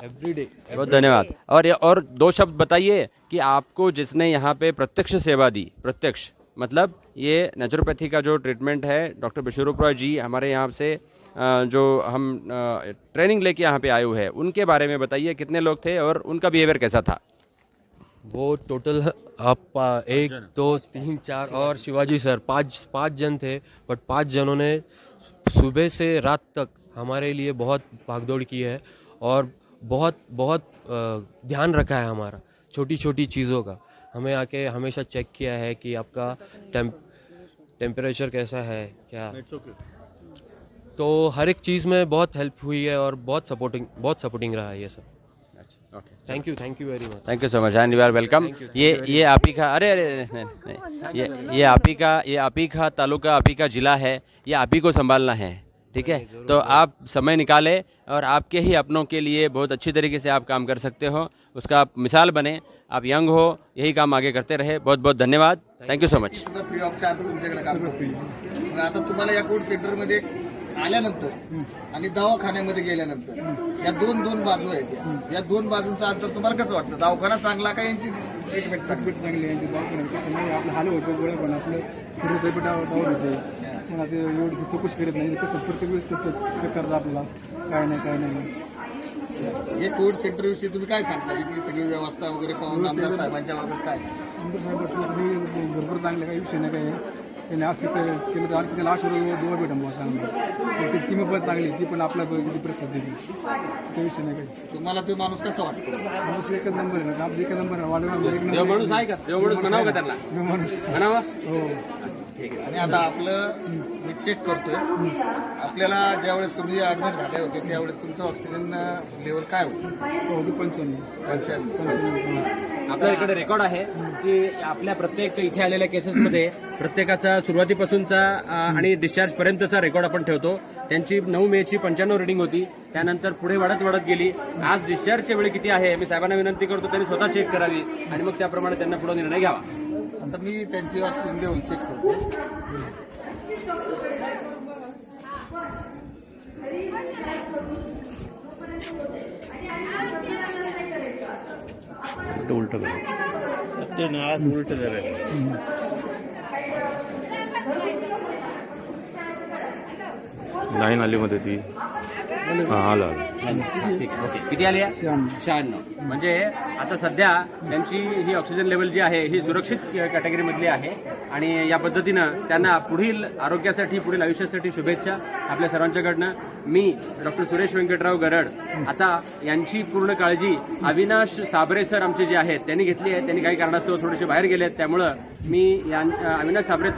एवरीडे. बहुत धन्यवाद. और 2 शब्द बताइए कि आपको जिसने यहाँ पे प्रत्यक्ष सेवा दी, प्रत्यक्ष मतलब ये नेचुरोपैथी का जो ट्रीटमेंट है, डॉक्टर विश्वरूप रॉय जी हमारे यहाँ से जो हम ट्रेनिंग लेके यहाँ पे आए हुए हैं, उनके बारे में बताइए. कितने लोग थे और उनका बिहेवियर कैसा था? वो टोटल आप 1, 2, 3, 4 और शिवाजी सर 5 जन थे. बट 5 जनों ने सुबह से रात तक हमारे लिए बहुत भागदौड़ की है और बहुत ध्यान रखा है हमारा छोटी छोटी चीज़ों का. हमें आके हमेशा चेक किया है कि आपका टेम्परेचर कैसा है क्या. तो हर एक चीज़ में बहुत हेल्प हुई है और बहुत सपोर्टिंग रहा है ये सब. Thank you very much. Thank you so much and you are welcome. ये आप ही का ये आप ही का तालुका, आप ही का जिला है, ये आप ही को संभालना है. ठीक है, तो आप समय निकालें और आपके ही अपनों के लिए बहुत अच्छी तरीके से आप काम कर सकते हो. उसका आप मिसाल बने. आप यंग हो, यही काम आगे करते रहे. बहुत बहुत धन्यवाद. Thank you so much. Free of charge तुमच्याकडे काम करतो. आता तुम्हाला या कोविड सेंटरमध्ये आल्यानंतर आणि दवाखान्यामध्ये गेल्यानंतर या दोन बाजू आहेत. या 2 बाजूंचं अंतर तुम्हाला कसं वाटतं? दवाखाना चांगला का यांची ट्रीटमेंट चांगली यांची दवाखान्यात आपलं हाल होतं गोळ्या पण आपलं सुरू डावर होते. मला ते एवढं चौकशी करत नाही. कसं प्रत्येक वेळेस करतात आपल्याला काय नाही. हे कोविड सेंटर विषयी तुम्ही काय सांगता? इथली सगळी व्यवस्था वगैरे पाहून आमदार साहेबांच्या बाबत काय? आमदार साहेब भरपूर चांगले काही विषय नाही काय. त्याने असं केलं तर आणखी त्याला आशीर्वाद देवा भेटून बुवा चांगलं. पण त्याची किंमत पण चांगली ती पण आपल्या किती प्रसाद देते त्या विषय नाही काही. तुम्हाला तो माणूस कसा वाटतो? माणूस एकच नंबर आहे ना, आपलं एकच नंबर आहे. वाढवणार एक देव माणूस आहे का? देव माणूस म्हणावं का त्यांना? देव माणूस म्हणावा? हो. आणि आता आपलं मी चेक करतोय, आपल्याला ज्यावेळेस तुम्ही ऍडमिट झाले होते त्यावेळेस तुमचं ऑक्सिजन लेवल काय होतं? हो 95. आपल्या इकडे रेकॉर्ड आहे की आपल्या प्रत्येक इथे आलेल्या केसेसमध्ये प्रत्येकाचा सुरुवातीपासूनचा आणि डिस्चार्ज पर्यंतचा रेकॉर्ड आपण ठेवतो. त्यांची 9 मेची 95 रिडिंग होती, त्यानंतर पुढे वाढत गेली. आज डिस्चार्जच्या वेळी किती आहे मी साहेबांना विनंती करतो त्यांनी स्वतः चेक करावी आणि मग त्याप्रमाणे त्यांना पुढे निर्णय घ्यावा. आता मी त्यांची ऑक्सिजन लेवल चेक करतो. उलट लाईन आली मध्ये ती आला किती आली आहे? 96. म्हणजे आता सध्या त्यांची ही ऑक्सिजन लेवल जी आहे ही सुरक्षित कॅटेगरीमधली आहे आणि या पद्धतीनं त्यांना पुढील आरोग्यासाठी पुढील आयुष्यासाठी शुभेच्छा आपल्या सर्वांच्याकडनं. मी डॉक्टर सुरेश व्यंकटराव गरड आता यांची पूर्ण काळजी अविनाश साबरे सर आमचे जे आहेत त्यांनी घेतली आहे. त्यांनी काही कारणास्तव थोडेसे बाहेर गेले आहेत, त्यामुळं मी अविनाश साबरे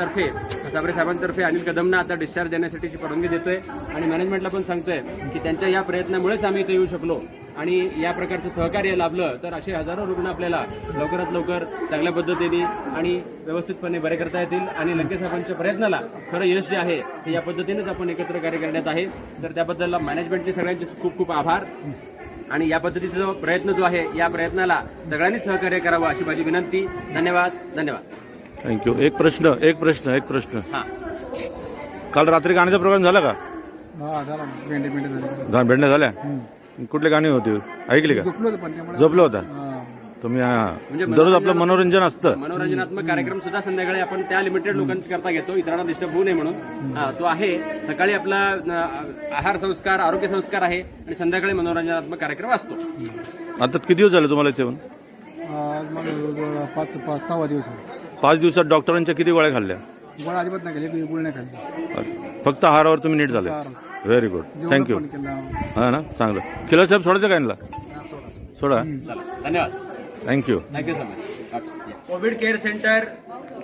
साहेबांतर्फे अनिल कदमना आता डिस्चार्ज देण्यासाठीची परवानगी देतोय आणि मॅनेजमेंटला पण सांगतोय की त्यांच्या या प्रयत्नामुळेच आम्ही इथे येऊ शकलो आणि या प्रकारचं सहकार्य लाभलं तर असे हजारो रुग्ण आपल्याला लवकरात लवकर चांगल्या पद्धतीने आणि व्यवस्थितपणे बरे करता येतील आणि लंके साहेबांच्या प्रयत्नाला खरं यश जे आहे हे या पद्धतीनेच आपण एकत्र कार्य करण्यात आहे. तर त्याबद्दल मॅनेजमेंटचे सगळ्यांचे खूप खूप आभार आणि या पद्धतीचा जो प्रयत्न जो आहे या प्रयत्नाला सगळ्यांनीच सहकार्य करावं अशी माझी विनंती. धन्यवाद. थँक्यू. एक प्रश्न हां, काल रात्री गाण्याचा प्रोग्राम झाला का? हा झाला. भेंडे भेंड्या झाल्या? कुठले गाणी होती ऐकली का? झोपलो होता तुम्ही? दररोज आपलं मनोरंजन असतं, मनोरंजनात्मक कार्यक्रम सुद्धा संध्याकाळी आपण त्या लिमिटेड लोकांकरता घेतो, इतरांना डिस्टर्ब होऊ नये म्हणून. तो आहे सकाळी आपला आहार संस्कार आरोग्य संस्कार आहे आणि संध्याकाळी मनोरंजनात्मक कार्यक्रम असतो. आता किती दिवस झाले तुम्हाला इथे येऊन? 5-6 दिवस. 5 दिवसात डॉक्टरांच्या किती गोळ्या खाल्ल्या? गोळ्या अजिबात नाही खाल्ली, गोळी नाही खाल्ली. फक्त आहारावर तुम्ही नीट झाले. Very good. थँक्यू. हा ना, चांगलं. खिलार साहेब सोडायचं का यांना? सोडा. धन्यवाद. Thank you so much. Covid care centre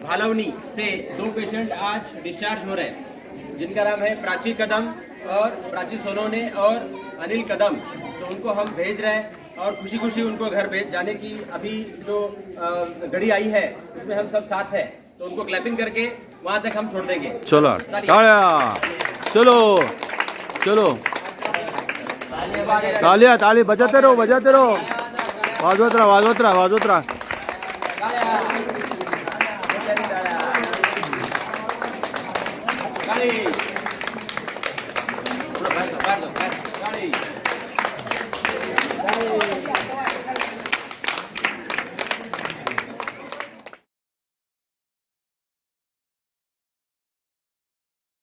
Bhalwani से 2 पेशेंट आज डिस्चार्ज हो रहे हैं जिनका नाम है प्राची कदम और प्राची सोनोने और अनिल कदम. तो उनको हम भेज रहे हैं और खुशी खुशी उनको घर भेज जाने की अभी जो घड़ी आई है उसमें हम सब साथ हैं, तो उनको क्लैपिंग करके वहां तक हम छोड़ देंगे. चलो तालिया. चलो तालिया ताली बजाते रहो वाजवत रहा.